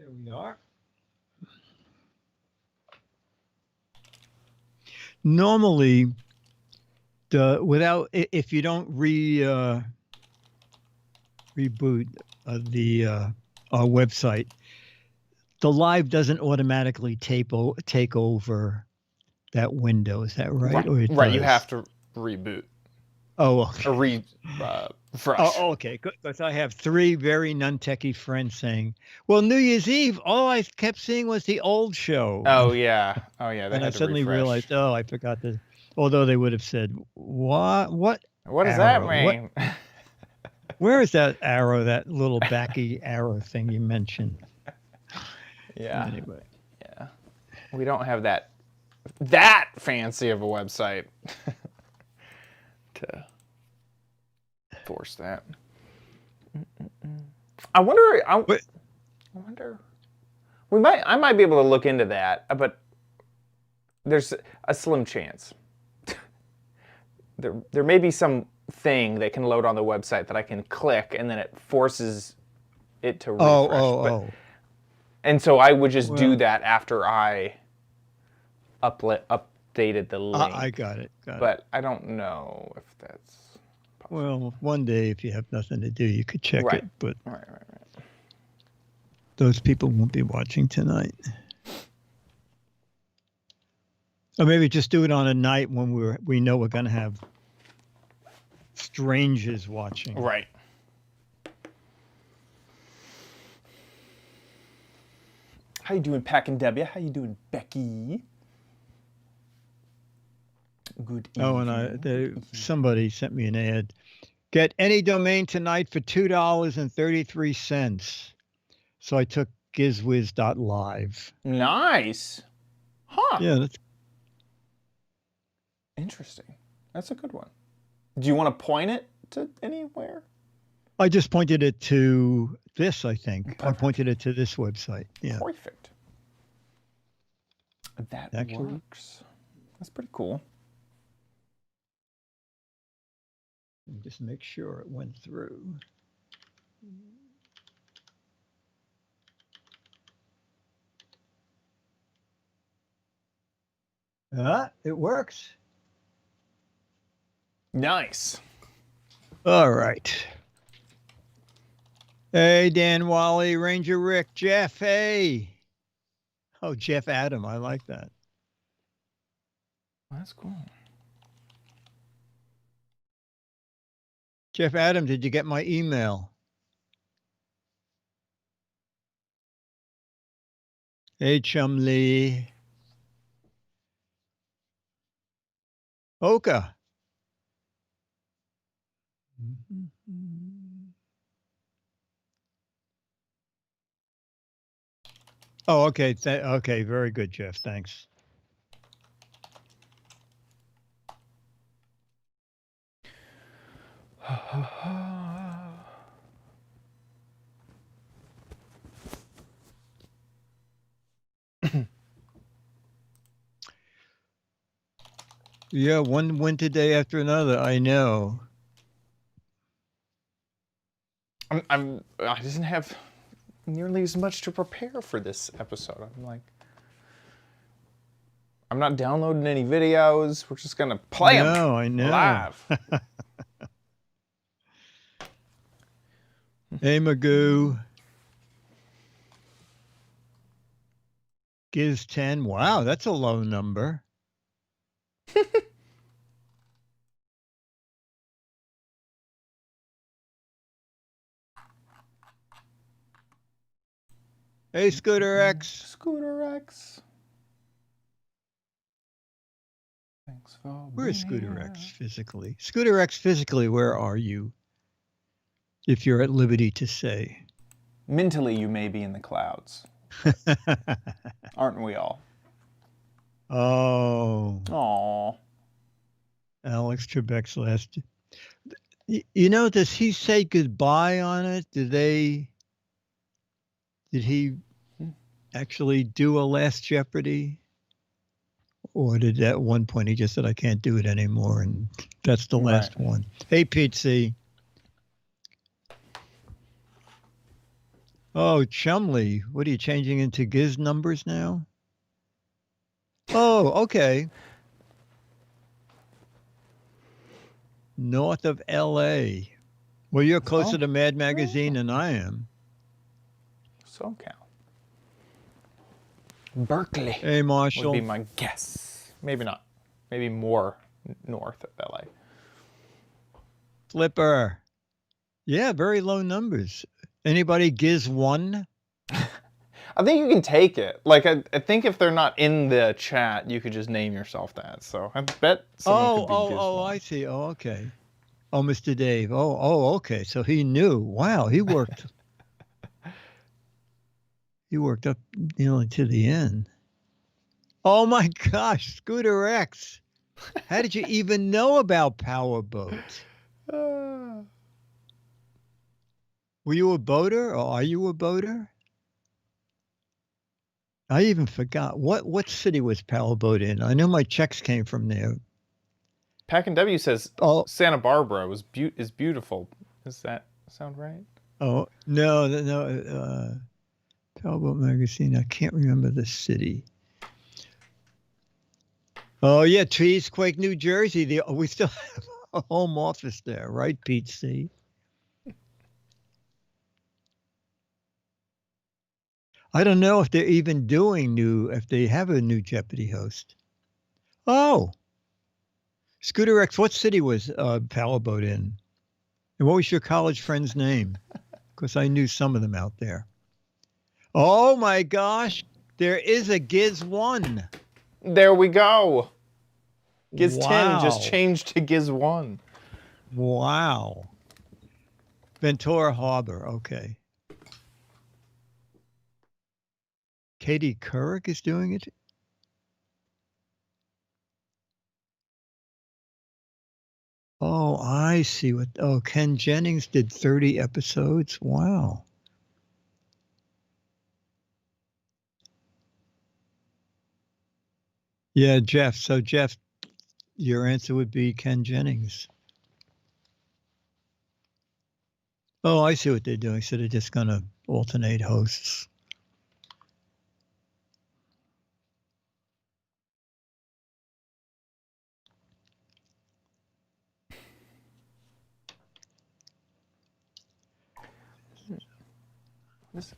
There we are. Normally, if you don't reboot our website, the live doesn't automatically take over that window. Is that right? Right. You have to reboot. Oh, okay. Or refresh. Oh, okay. Because I have 3 very non-techie friends saying, "Well, New Year's Eve, all I kept seeing was the old show." Oh yeah. And I suddenly realized, I forgot to. Although they would have said, "What? What does arrow? that mean?" Where is that arrow? That little backy arrow thing you mentioned? Yeah. Anyway. Yeah. We don't have that fancy of a website to force that. I wonder. I wonder. I might be able to look into that, but there's a slim chance. There may be some thing that can load on the website that I can click, and then it forces it to refresh. And so I would just do that after I updated the link. I got it. But I don't know if that's possible. Well, one day if you have nothing to do, you could check it. But right. Those people won't be watching tonight. Or maybe just do it on a night when we know we're going to have strangers watching. Right. How you doing, Pack and Debbie? How you doing, Becky? Good evening. And somebody sent me an ad. Get any domain tonight for $2.33. So I took gizwiz.live. Nice. Huh. Yeah, that's interesting. That's a good one. Do you want to point it to anywhere? I just pointed it to this, I think. Perfect. I pointed it to this website. Yeah. Perfect. That actually works. That's pretty cool. Just make sure it went through. It works. Nice. All right. Hey, Dan, Wally, Ranger Rick, Jeff, hey. Oh, Jeff Adam, I like that. That's cool. Jeff Adam, did you get my email? Hey, Chumley. Oka. Oh, okay. Okay, very good, Jeff. Thanks. Yeah, one winter day after another. I know. I didn't have nearly as much to prepare for this episode. I'm not downloading any videos. We're just gonna play them. No, I know. Live. Hey, Magoo. Giz 10. Wow, that's a low number. Hey, Scooter X. Scooter X. Thanks for Where is Scooter X physically? Scooter X physically, where are you? If you're at liberty to say. Mentally, you may be in the clouds. Aren't we all? Oh. Aw. Alex Trebek's last. You know, does he say goodbye on it? Did he actually do a Last Jeopardy? Or did at one point he just said, I can't do it anymore, and that's the last one? Hey, Pete C. Oh, Chumley. What are you changing into Giz numbers now? Oh, okay. North of L.A. Well, you're closer to Mad Magazine than I am. SoCal. Berkeley. Hey, Marshall. Would be my guess. Maybe not. Maybe more north of LA. Flipper. Yeah, very low numbers. Anybody Giz 1? I think you can take it. Like, I think if they're not in the chat, you could just name yourself that. So I bet someone could be Giz 1. I see. Oh, okay. Oh, Mr. Dave. Oh, okay. So he knew. Wow, he worked. He worked up, to the end. Oh my gosh, Scooter X. How did you even know about Powerboat? Were you a boater, or are you a boater? I even forgot. What city was Powerboat in? I know my checks came from there. Pack and W says Santa Barbara is beautiful. Does that sound right? Oh, no. Powerboat Magazine. I can't remember the city. Oh, yeah, Treesquake, New Jersey. We still have a home office there, right, Pete C? I don't know if they're even if they have a new Jeopardy host. Oh, Scooter X, what city was Powerboat in? And what was your college friend's name? Because I knew some of them out there. Oh my gosh, there is a Giz 1. There we go. Giz 10 just changed to Giz 1. Wow. Ventura Harbor, okay. Katie Couric is doing it? Oh, I see Ken Jennings did 30 episodes. Wow. Yeah, Jeff. So, Jeff, your answer would be Ken Jennings. Oh, I see what they're doing. So they're just going to alternate hosts. This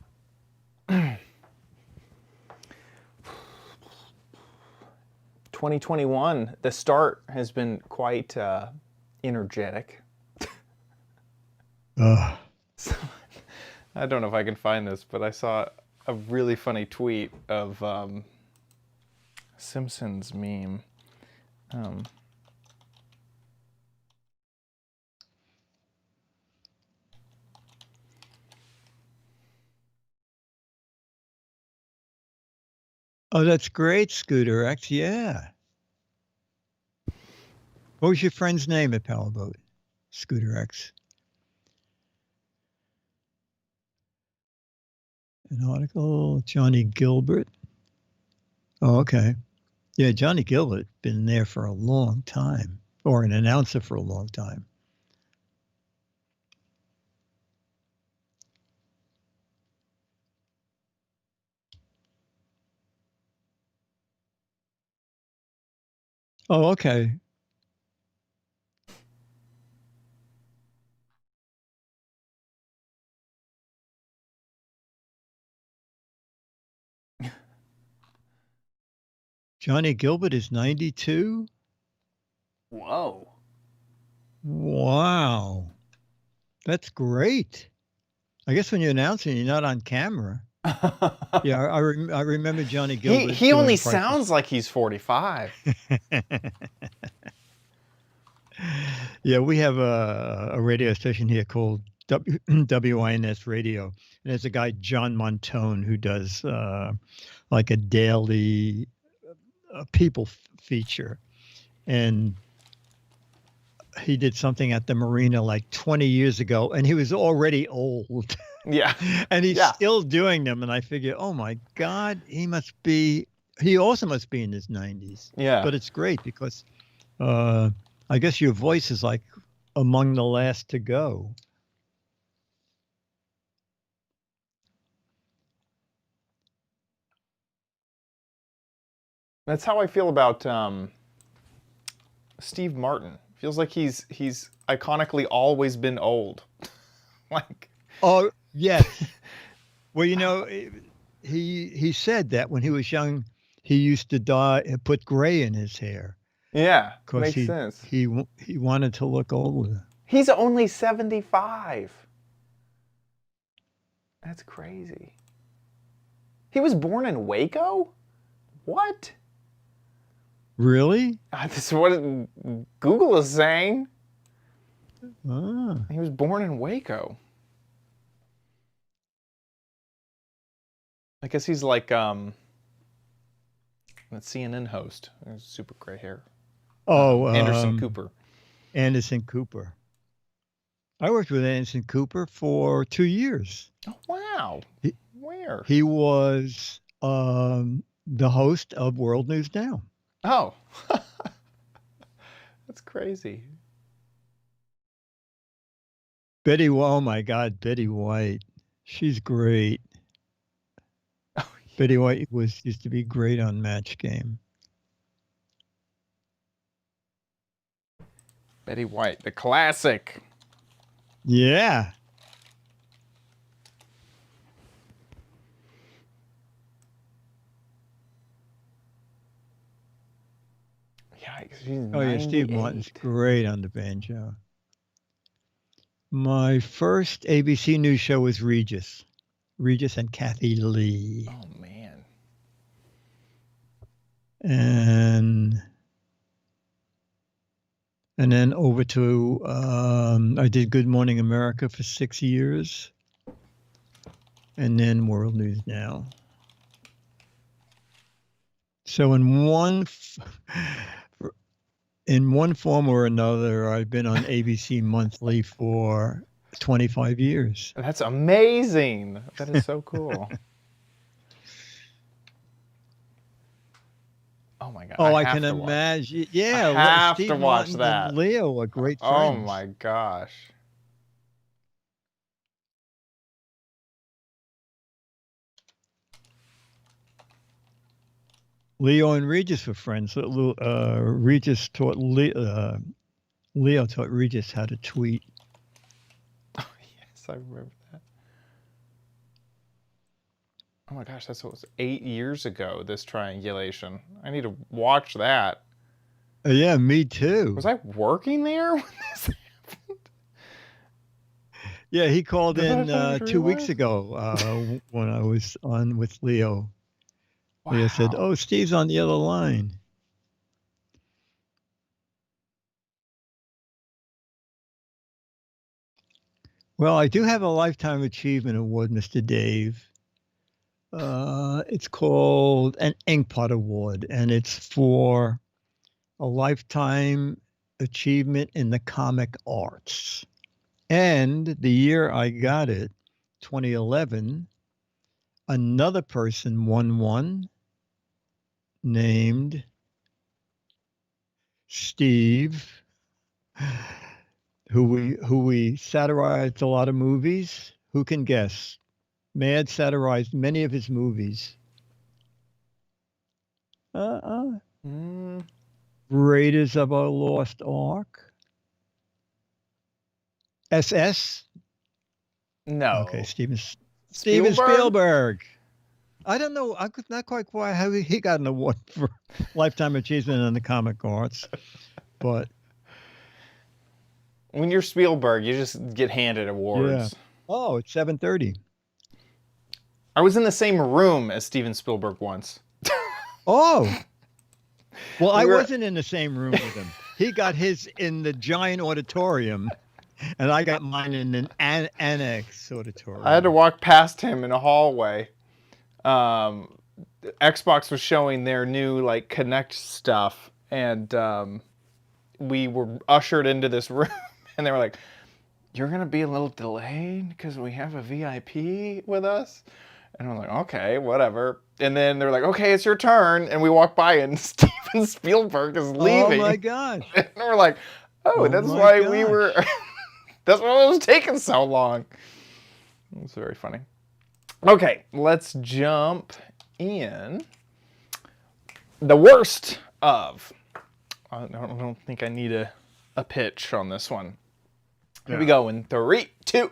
2021, the start has been quite energetic. So, I don't know if I can find this, but I saw a really funny tweet of Simpsons meme. Oh, that's great, Scooter X. Yeah. What was your friend's name at Powerboat? Scooter X. An article, Johnny Gilbert. Oh, okay. Yeah, Johnny Gilbert, been there for a long time, or an announcer for a long time. Oh, okay. Johnny Gilbert is 92? Whoa. Wow. That's great. I guess when you're announcing, you're not on camera. Yeah, I remember Johnny Gilbert. He only sounds like he's 45. Yeah, we have a radio station here called WINS Radio. And there's a guy, John Montone, who does like a daily people feature. And he did something at the marina like 20 years ago, and he was already old. Yeah. And he's still doing them. And I figure, oh my God, he also must be in his 90s. Yeah. But it's great because I guess your voice is like among the last to go. That's how I feel about Steve Martin. Feels like he's iconically always been old. Like. Oh yes. Well, he said that when he was young, he used to dye and put gray in his hair. Yeah, Because makes sense. he wanted to look older. He's only 75. That's crazy. He was born in Waco? What? Really? This is what Google is saying. Ah. He was born in Waco. I guess he's like that CNN host. Super gray hair. Oh, Anderson Cooper. Anderson Cooper. I worked with Anderson Cooper for 2 years. Oh, wow. Where? He was the host of World News Now. Oh. That's crazy. Oh my God, Betty White. She's great. Oh, yeah. Betty White used to be great on Match Game. Betty White, the classic. Yeah. Yikes, she's 98. Oh yeah, Steve Martin's great on the banjo. My first ABC News show was Regis and Kathy Lee. Oh man. And then over to I did Good Morning America for 6 years, and then World News Now. So in one form or another, I've been on ABC Monthly for 25 years. That's amazing. That is so cool. Oh my God. Oh, I can imagine. Yeah, I have Steve to watch Martin that. and Leo are great friends. Oh my gosh. Leo and Regis were friends. Regis taught Leo taught Regis how to tweet. Oh yes, I remember that. Oh my gosh, that's what was 8 years ago, this triangulation. I need to watch that. Yeah, me too. Was I working there when this happened? Yeah, he called in 2 weeks ago when I was on with Leo. Wow. Leo said, "Oh, Steve's on the other line." Well, I do have a Lifetime Achievement Award, Mr. Dave. It's called an Inkpot Award, and it's for a lifetime achievement in the comic arts. And the year I got it, 2011, another person won one named Steve, who we satirized a lot of movies. Who can guess? Mad satirized many of his movies. Raiders of a Lost Ark. SS? No. Okay, Steven Spielberg. I don't know. I'm not quite how he got an award for Lifetime Achievement in the comic arts, but when you're Spielberg, you just get handed awards. Yeah. Oh, it's 7:30. I was in the same room as Steven Spielberg once. Oh. Well, I wasn't in the same room with him. He got his in the giant auditorium, and I got mine in an annex auditorium. I had to walk past him in a hallway. Xbox was showing their new Connect stuff, and we were ushered into this room, and they were like, "You're gonna be a little delayed because we have a VIP with us." And I'm like, "Okay, whatever." And then they're like, "Okay, it's your turn." And we walk by, and Steven Spielberg is leaving. Oh my gosh! And we're like, "Oh, that's why we were. That's why it was taking so long." It was very funny. Okay, let's jump in. the worst of. I don't think I need a pitch on this one. Here we go in 3, 2.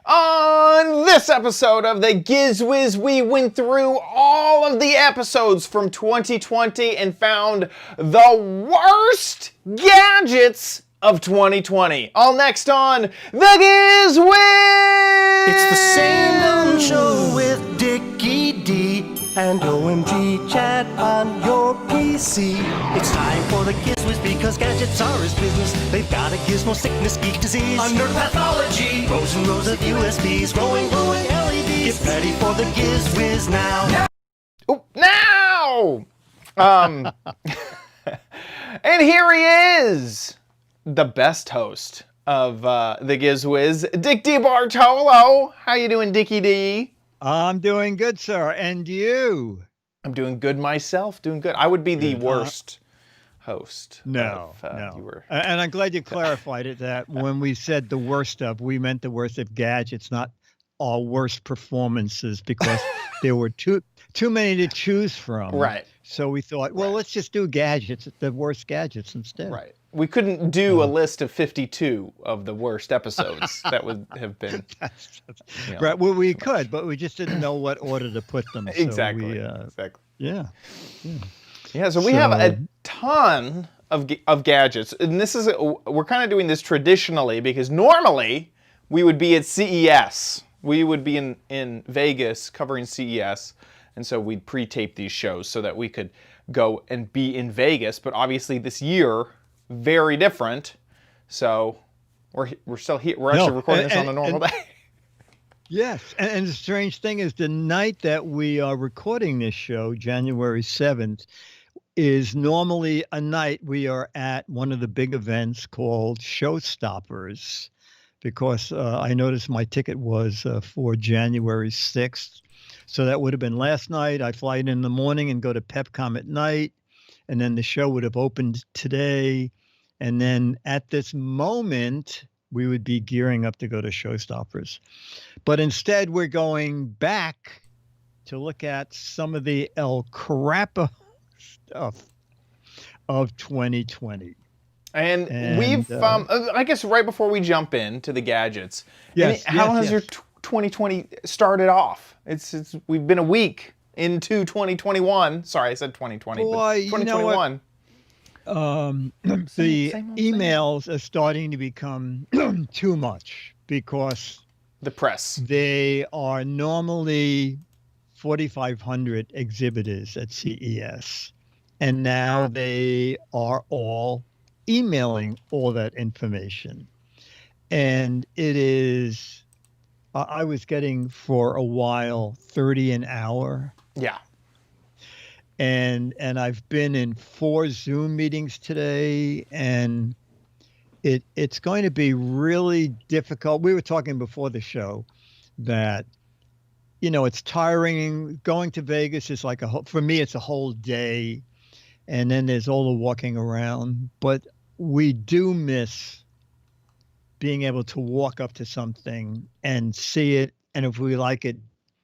On this episode of the Giz Wiz, we went through all of the episodes from 2020 and found the worst gadgets of 2020. All next on the Giz Wiz! It's the same dumb show with Dickie D and OMG chat on your PC. It's time for the Giz Wiz because gadgets are his business. They've got a gizmo sickness, geek disease, under pathology, rows and rows of USBs, glowing LEDs. Get ready for the Giz Wiz now. Oh, now! And here he is, the best host of the Giz Wiz, Dick D. Bartolo. How you doing, Dickie D? I'm doing good, sir. And you? I'm doing good myself. Doing good. I would be the worst host. No, if, no. You were... And I'm glad you clarified it, that when we said the worst of, we meant the worst of gadgets, not our worst performances, because there were too many to choose from. Right. So we thought, well, let's just do gadgets, the worst gadgets instead. Right. We couldn't do a list of 52 of the worst episodes. That would have been... You know, right. Well, we could, but we just didn't know what order to put them. So exactly. exactly. Yeah, so we have a ton of gadgets. And this is, we're kind of doing this traditionally because normally we would be at CES. We would be in Vegas covering CES. And so we'd pre-tape these shows so that we could go and be in Vegas. But obviously this year, very different. So we're still here. We're actually recording this on a normal day. Yes. And the strange thing is the night that we are recording this show, January 7th, is normally a night we are at one of the big events called Showstoppers, because I noticed my ticket was for January 6th. So that would have been last night. I fly in the morning and go to PepCom at night. And then the show would have opened today. And then at this moment, we would be gearing up to go to Showstoppers. But instead, we're going back to look at some of the El Crappa stuff of 2020. And we've, I guess right before we jump into the gadgets, how has your 2020 started off? We've been a week into 2021. Sorry, I said 2020, but 2021. You know what? The emails are starting to become too much because the press. They are normally 4,500 exhibitors at CES, and now they are all emailing all that information. And it is, I was getting for a while 30 an hour. Yeah. And I've been in 4 Zoom meetings today, and it's going to be really difficult. We were talking before the show that, it's tiring. Going to Vegas is like for me, it's a whole day. And then there's all the walking around. But we do miss being able to walk up to something and see it. And if we like it,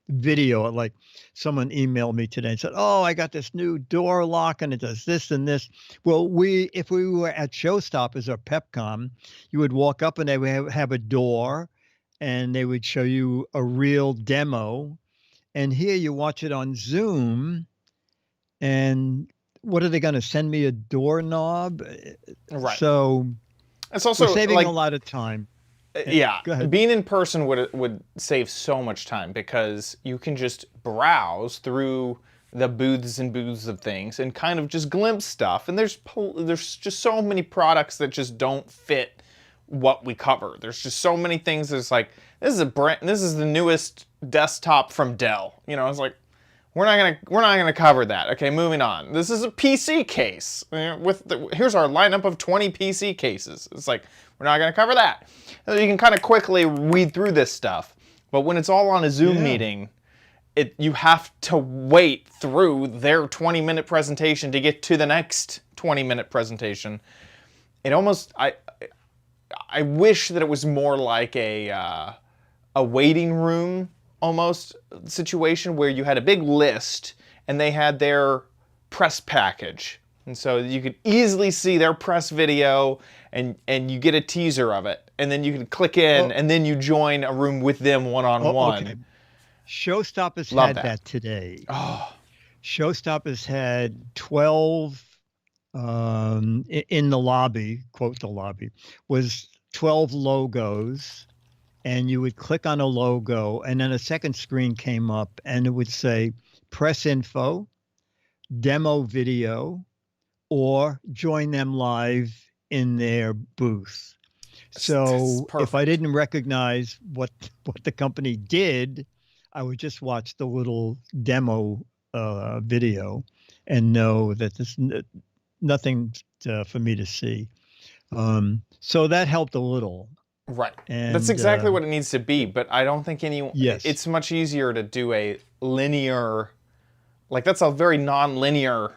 video it. Like someone emailed me today and said, oh, I got this new door lock and it does this and this. Well, if we were at Showstoppers or PepCom, you would walk up and they would have a door and they would show you a real demo. And here you watch it on Zoom. And what are they going to send me, a doorknob? Right. So it's also we're saving a lot of time. Yeah, go ahead. Being in person would save so much time because you can just browse through the booths and booths of things and kind of just glimpse stuff. And there's just so many products that just don't fit what we cover. There's just so many things that's like, this is the newest desktop from Dell. It's like, we're not gonna cover that. Okay, moving on. This is a PC case. Here's our lineup of 20 PC cases. It's like, we're not gonna cover that. And you can kind of quickly weed through this stuff. But when it's all on a Zoom meeting, you have to wait through their 20-minute presentation to get to the next 20-minute presentation. It almost, I wish that it was more like a waiting room almost situation where you had a big list and they had their press package. And so you could easily see their press video, and you get a teaser of it. And then you can click in, and then you join a room with them one-on-one. Okay. Showstoppers Love had that. that today. Oh, Showstoppers had 12 in the lobby, quote the lobby, was 12 logos. And you would click on a logo, and then a second screen came up, and it would say press info, demo video, or join them live in their booth. So if I didn't recognize what the company did, I would just watch the little demo video and know that there's nothing for me to see. So that helped a little. right. And That's exactly what it needs to be, but I don't think Yes. it's much easier to do a linear, like that's a very non-linear,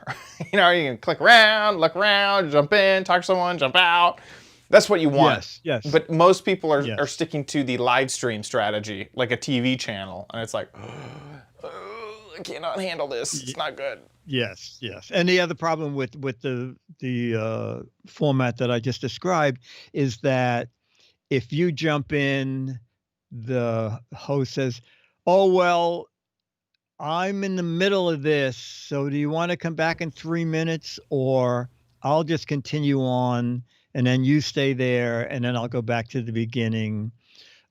you can click around, look around, jump in, talk to someone, jump out. That's what you want. Yes. But most people are Yes. sticking to the live stream strategy, like a TV channel, and it's like, I cannot handle this. It's not good. Yes. And the other problem with the format that I just described is that if you jump in, the host says, "Oh well, I'm in the middle of this, so do you want to come back in 3 minutes, or I'll just continue on, and then you stay there, and then I'll go back to the beginning."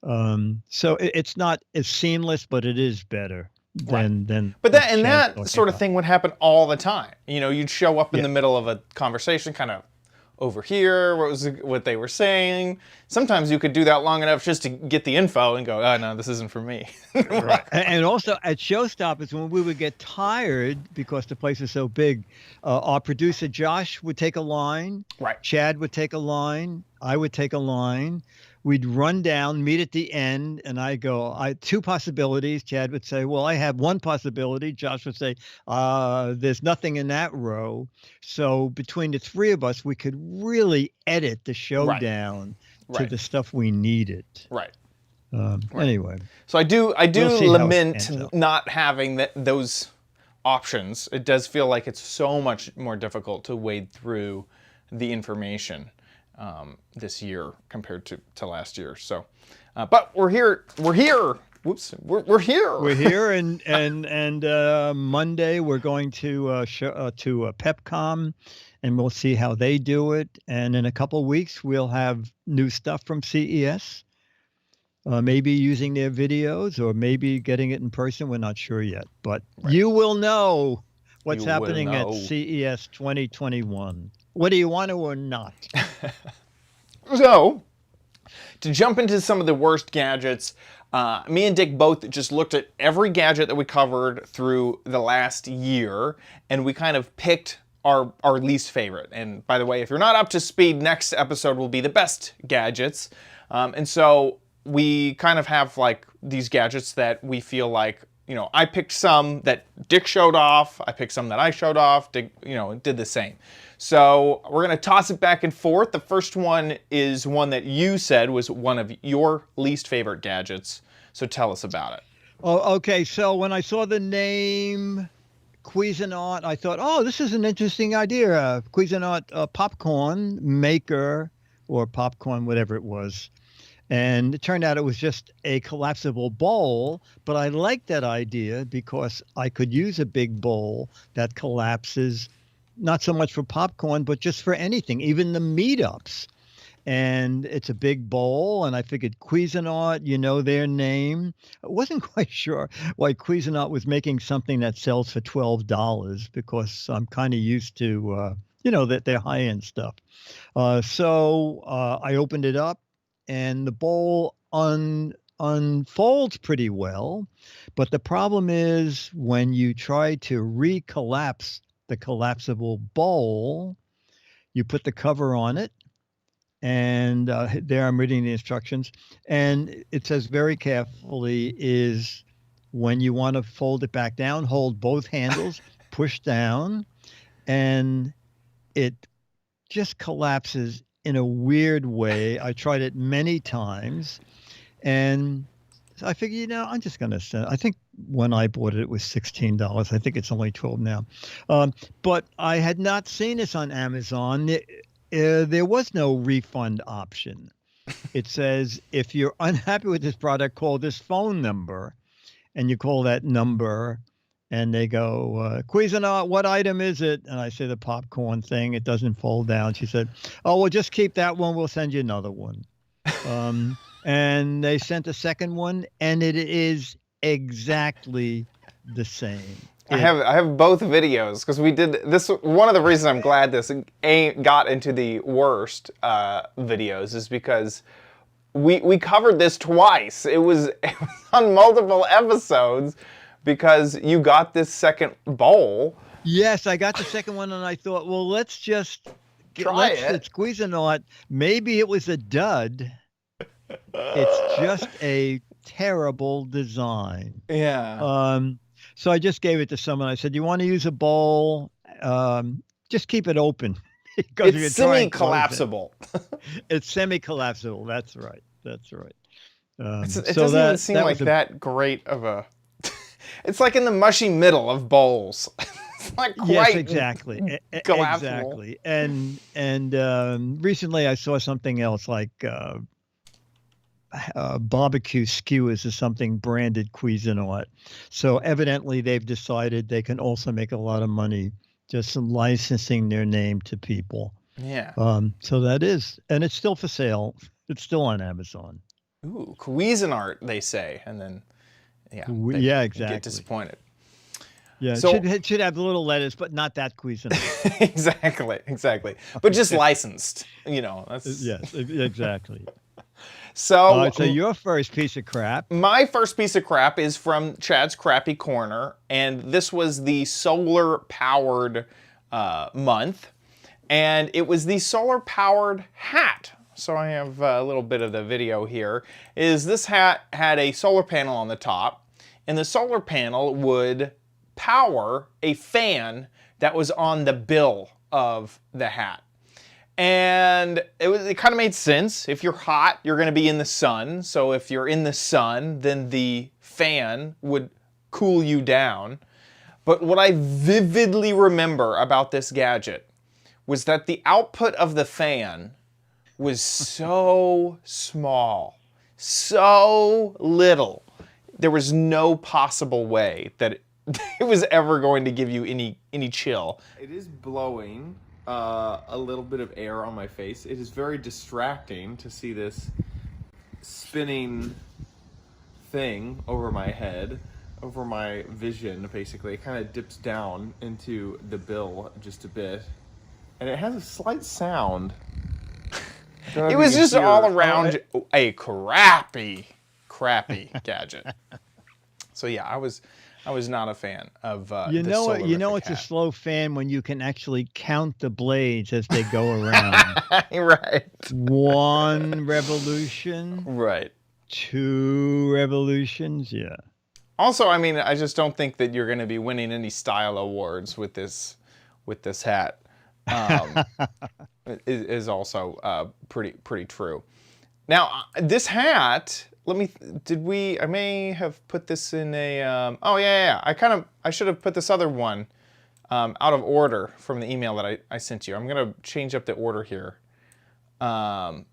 So it's not as seamless, but it is better than. But what that Shann's that talking sort of about. thing would happen all the time. You'd show up in Yeah. the middle of a conversation, kind of overhear what they were saying. Sometimes you could do that long enough just to get the info and go, "Oh no, this isn't for me." Right. And also at Showstoppers, when we would get tired because the place is so big, our producer Josh would take a line, Right. Chad would take a line, I would take a line. We'd run down, meet at the end, and I go, two possibilities. Chad would say, "Well, I have one possibility." Josh would say, "There's nothing in that row." So between the three of us, we could really edit the show Right. down to Right. the stuff we needed. Right. Anyway. So I do We'll see how it lament pans out. not having those options. It does feel like it's so much more difficult to wade through the information this year compared to last year. So, but we're here. Whoops, we're here. We're here, and Monday we're going to PepCom, and we'll see how they do it. And in a couple of weeks we'll have new stuff from CES. Maybe using their videos, or maybe getting it in person. We're not sure yet, but you will know what's You will happening at know. CES 2021, whether you want to or not. So, to jump into some of the worst gadgets, me and Dick both just looked at every gadget that we covered through the last year, and we kind of picked our least favorite. And by the way, if you're not up to speed, next episode will be the best gadgets. And so we kind of have like these gadgets that we feel like, I picked some that Dick showed off, I picked some that I showed off, Dick, did the same. So we're going to toss it back and forth. The first one is one that you said was one of your least favorite gadgets. So tell us about it. Oh, okay. So when I saw the name Cuisinart, I thought, oh, this is an interesting idea. Cuisinart popcorn maker, or popcorn, whatever it was. And it turned out it was just a collapsible bowl, but I liked that idea because I could use a big bowl that collapses, not so much for popcorn, but just for anything, even the meetups. And it's a big bowl, and I figured Cuisinart, their name. I wasn't quite sure why Cuisinart was making something that sells for $12, because I'm kind of used to, that they're high-end stuff. So I opened it up, and the bowl unfolds pretty well. But the problem is when you try to recollapse the collapsible bowl, you put the cover on it. And there I'm reading the instructions. And it says very carefully is when you want to fold it back down, hold both handles, push down, and it just collapses in a weird way. I tried it many times, and I figured, I'm just going to send. I think when I bought it, it was $16. I think it's only 12 now. But I had not seen this on Amazon. There was no refund option. It says, if you're unhappy with this product, call this phone number. And you call that number, and they go, Cuisinart, what item is it? And I say the popcorn thing. It doesn't fold down. She said, oh, well, just keep that one. We'll send you another one. And they sent a second one, and it is exactly the same. I have both videos because we did this. One of the reasons I'm glad this got into the worst videos is because we covered this twice. It was on multiple episodes because you got this second bowl. Yes, I got the second one, and I thought, well, let's just try it. It's Cuisinart. Maybe it was a dud. It's just a terrible design. Yeah. So I just gave it to someone. I said, you want to use a bowl? Just keep it open. It's semi-collapsible. It's semi-collapsible. That's right. That's right. It doesn't even seem like that great of a... It's like in the mushy middle of bowls. It's not quite yes, exactly. collapsible. Exactly. And recently I saw something else like barbecue skewers is something branded Cuisinart. So evidently they've decided they can also make a lot of money just licensing their name to people. Yeah. So that is, and it's still for sale. It's still on Amazon. Ooh, Cuisinart, they say, and then yeah, exactly. Get disappointed. Yeah, so, it should have little letters, but not that Cuisinart. exactly. But just licensed, That's... Yes, exactly. So your first piece of crap. My first piece of crap is from Chad's Crappy Corner, and this was the solar-powered month, and it was the solar-powered hat. So I have a little bit of the video here. This hat had a solar panel on the top, and the solar panel would power a fan that was on the bill of the hat. And it kind of made sense. If you're hot, you're going to be in the sun. So if you're in the sun, then the fan would cool you down. But what I vividly remember about this gadget was that the output of the fan was so small, so little. There was no possible way that it was ever going to give you any chill. It is blowing a little bit of air on my face. It is very distracting to see this spinning thing over my head, over my vision, basically. It kind of dips down into the bill just a bit. And it has a slight sound. It was just all around a crappy gadget. So yeah, I was not a fan of it's a slow fan when you can actually count the blades as they go around. Right. 1 revolution. Right. 2 revolutions. Yeah. Also, I mean, I just don't think that you're going to be winning any style awards with this hat. Is also pretty true. Now, this hat. I may have put this in a, I should have put this other one out of order from the email that I sent you. I'm going to change up the order here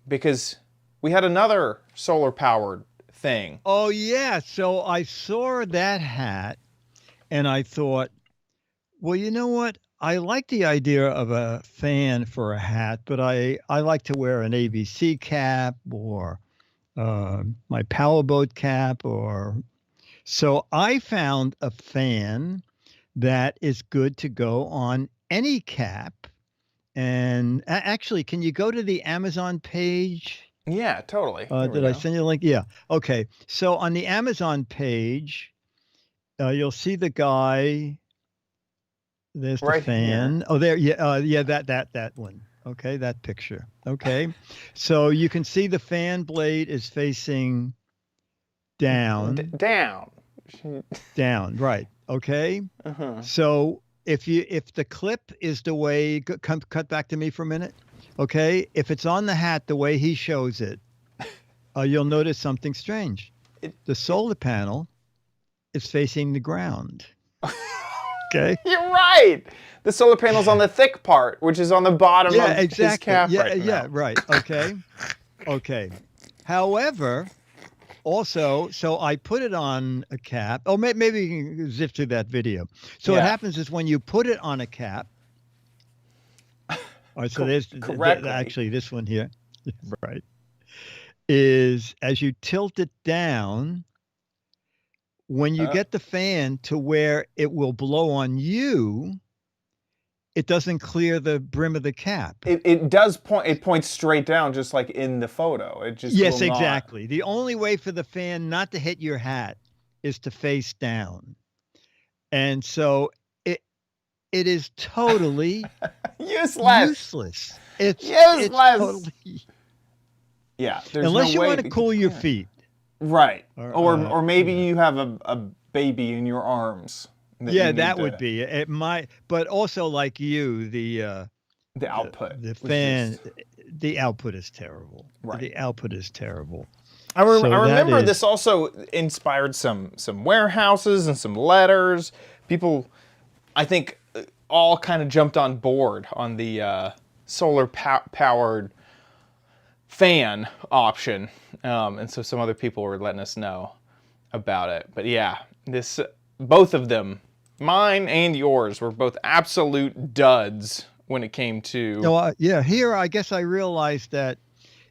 because we had another solar-powered thing. Oh, yeah. So I saw that hat and I thought, well, you know what? I like the idea of a fan for a hat, but I like to wear an ABC cap or my powerboat cap, so I found a fan that is good to go on any cap. And actually, can you go to the Amazon page? Yeah, totally. Did I send you a link? Yeah. Okay. So on the Amazon page, you'll see the guy. There's the fan. Here. Oh, there. Yeah. That one. Okay, that picture. Okay, so you can see the fan blade is facing down. Down, right. Okay. So if the clip is the way, cut back to me for a minute. Okay, if it's on the hat the way he shows it, you'll notice something strange. The solar panel is facing the ground. Okay. You're right. The solar panel's on the thick part, which is on the bottom Yeah, of his exactly. cap Yeah, right yeah, now. right. Okay. Okay. However, also, so I put it on a cap. Oh, maybe you can zip through that video. So what Yeah. happens is when you put it on a cap. All right, so there's correctly. actually this one here, right, is as you tilt it down, when you get the fan to where it will blow on you, it doesn't clear the brim of the cap. It does point. It points straight down, just like in the photo. It just Yes, will not. exactly. The only way for the fan not to hit your hat is to face down. And so it is totally Useless. It's Useless. totally, Yeah. There's unless no you way want to cool your feet. Right. Or, Or maybe you have a baby in your arms. Yeah, that would be it. Might, but also like you, the output. the was fan, just- the output is terrible. Right. The output is terrible. I So remember that is- this also inspired some warehouses and some letters. People, I think, all kind of jumped on board on the solar powered fan option, and so some other people were letting us know about it. But yeah, both of them, mine and yours, were both absolute duds when it came to. No, yeah. Here, I guess I realized that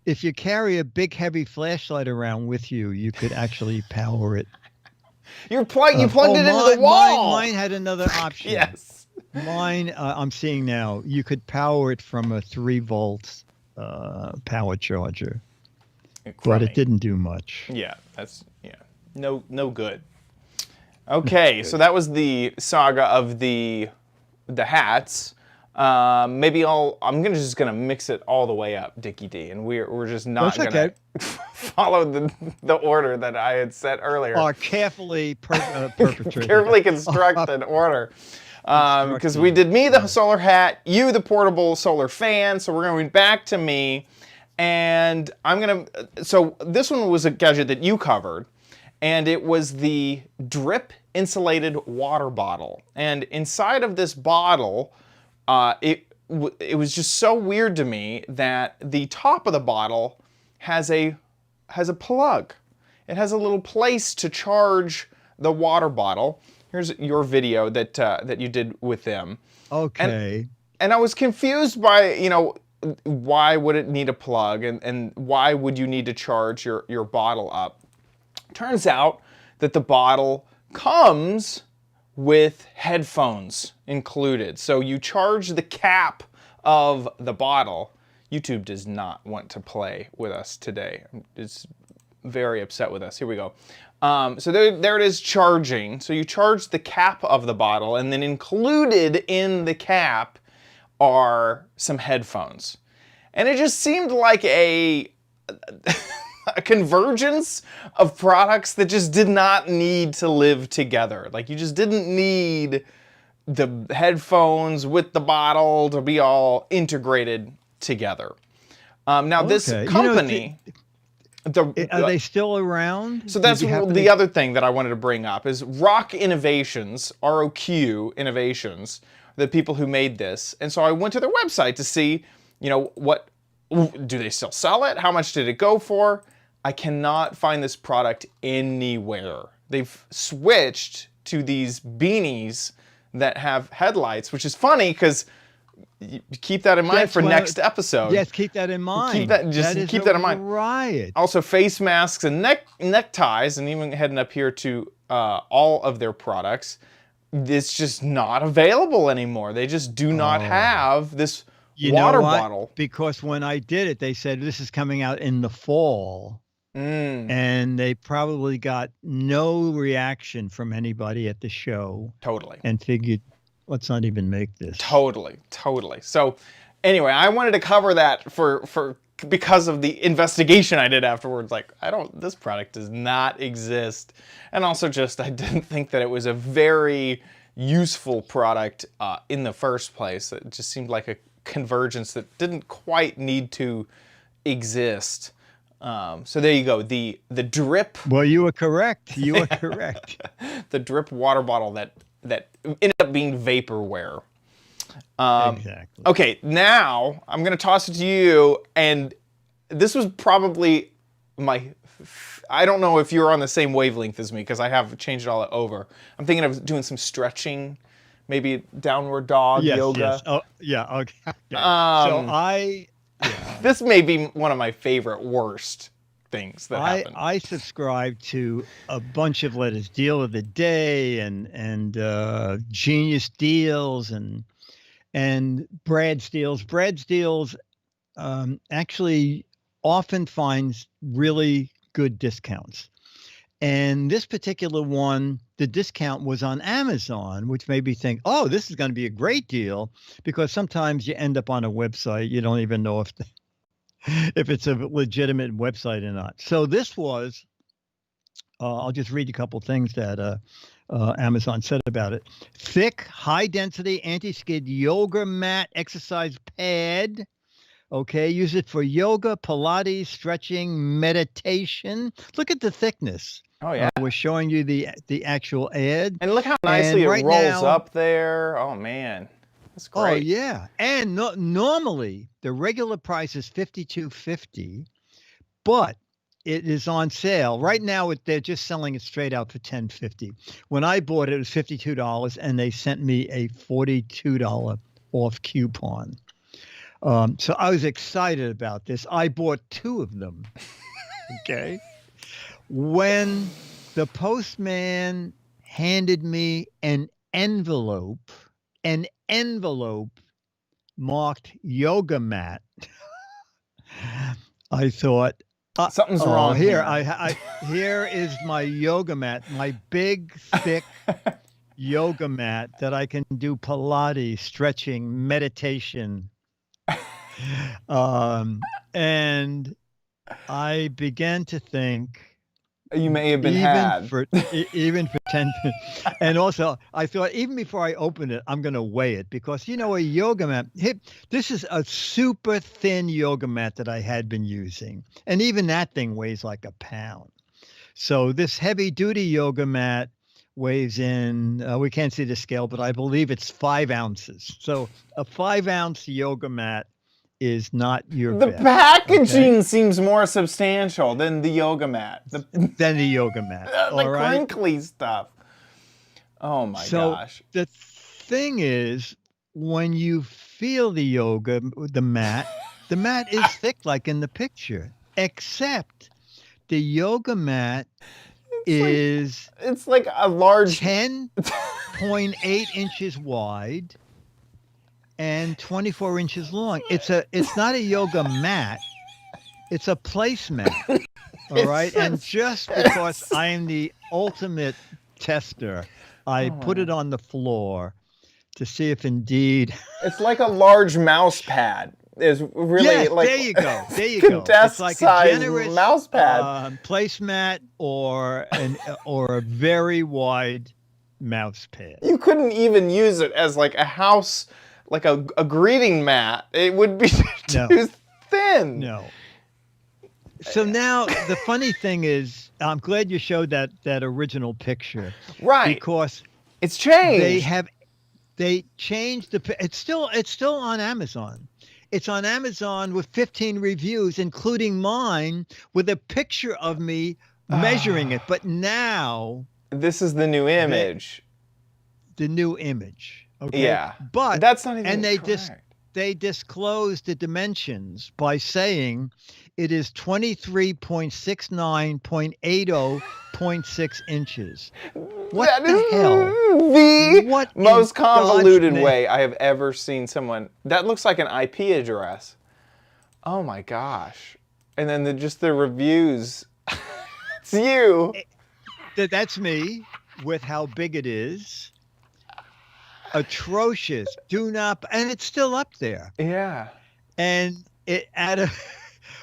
if you carry a big, heavy flashlight around with you, you could actually power it. You plugged it into the wall. Mine had another option. Yes. Mine, I'm seeing now. You could power it from a 3-volt power charger, but it didn't do much. Yeah, no good. Okay, so that was the saga of the hats. Maybe I'm just gonna mix it all the way up, Dickie D, and we're just not That's gonna okay. follow the order that I had set earlier. Or carefully perpetrated. Carefully constructed order. Because we did me, the solar hat, you, the portable solar fan. So we're going back to me, and so this one was a gadget that you covered, and it was the drip insulated water bottle. And inside of this bottle, it was just so weird to me that the top of the bottle has a plug. It has a little place to charge the water bottle. Here's your video that you did with them. Okay. And I was confused by, why would it need a plug, and why would you need to charge your bottle up? Turns out that the bottle comes with headphones included. So you charge the cap of the bottle. YouTube does not want to play with us today. It's very upset with us. Here we go. So there it is, charging. So you charge the cap of the bottle, and then included in the cap are some headphones. And it just seemed like a convergence of products that just did not need to live together. Like, you just didn't need the headphones with the bottle to be all integrated together. Now, this company... Are they still around? So that's the other thing that I wanted to bring up is ROQ Innovations, ROQ Innovations, the people who made this. And so I went to their website to see, what do they still sell it? How much did it go for? I cannot find this product anywhere. They've switched to these beanies that have headlights, which is funny because keep that in mind for next episode. Yes, keep that in mind. Keep that in mind. Riot. Also, face masks and neckties, and even heading up here to all of their products. It's just not available anymore. They just do not have this water bottle. Because when I did it, they said this is coming out in the fall. And they probably got no reaction from anybody at the show. Totally. And figured, let's not even make this. Totally. So anyway, I wanted to cover that because of the investigation I did afterwards. Like, this product does not exist. And also I didn't think that it was a very useful product in the first place. It just seemed like a convergence that didn't quite need to exist. So there you go. The drip. Well, you were correct. You were correct. The drip water bottle that ended up being vaporware. Exactly. Okay, now I'm gonna toss it to you, and this was probably I don't know if you're on the same wavelength as me because I have changed it all over. I'm thinking of doing some stretching, maybe downward dog yoga. Yes. Oh, yeah. Okay. So this may be one of my favorite worst things that happened. I subscribe to a bunch of letters, Deal of the Day and Genius Deals and Brad Steels. Brad Steels actually often finds really good discounts. And this particular one, the discount was on Amazon, which made me think, oh, this is going to be a great deal, because sometimes you end up on a website, you don't even know if it's a legitimate website or not. So this was, I'll just read a couple things that Amazon said about it. Thick, high-density, anti-skid yoga mat exercise pad. Okay, use it for yoga, Pilates, stretching, meditation. Look at the thickness. Oh yeah, we're showing you the actual ad. And look how nicely it right rolls now, up there. Oh man, that's great. Oh yeah, and normally the regular price is $52.50, but it is on sale right now. They're just selling it straight out for $10.50. When I bought it, it was $52, and they sent me a $42 off coupon. So I was excited about this. I bought 2 of them. Okay. When the postman handed me an envelope marked yoga mat, I thought, something's wrong here. Here is my yoga mat, my big, thick yoga mat that I can do Pilates, stretching, meditation. And I began to think you may have been even for 10 minutes. And also I thought, even before I open it, I'm going to weigh it, because a yoga mat, this is a super thin yoga mat that I had been using, and even that thing weighs like a pound. So this heavy duty yoga mat weighs in, we can't see the scale, but I believe it's 5 ounces. So a 5-ounce yoga mat is not your best. Packaging seems more substantial than the yoga mat. Than the yoga mat. The crinkly stuff. Oh my gosh. The thing is, when you feel the mat is thick like in the picture, except the yoga mat is it's like a large 10.8 inches wide and 24 inches long. It's not a yoga mat. It's a placemat. All right. And just because I am the ultimate tester, I put it on the floor to see if indeed it's like a large mouse pad. Is really like there you go. There you go. It's like a generous mouse pad, placemat or a very wide mouse pad. You couldn't even use it as like a house, like a greeting mat. It would be too thin. No. So now the funny thing is, I'm glad you showed that original picture, right? Because it's changed. They changed it's still on Amazon. It's on Amazon with 15 reviews, including mine, with a picture of me measuring it. But now this is the new image. The new image. Okay. Yeah. But that's not even correct. They disclosed the dimensions by saying it is 23.69.80.6 inches. What the hell? The most convoluted way I have ever seen someone. That looks like an IP address. Oh my gosh. And then just the reviews. It's you. That's me with how big it is. Atrocious. And it's still up there. Yeah. And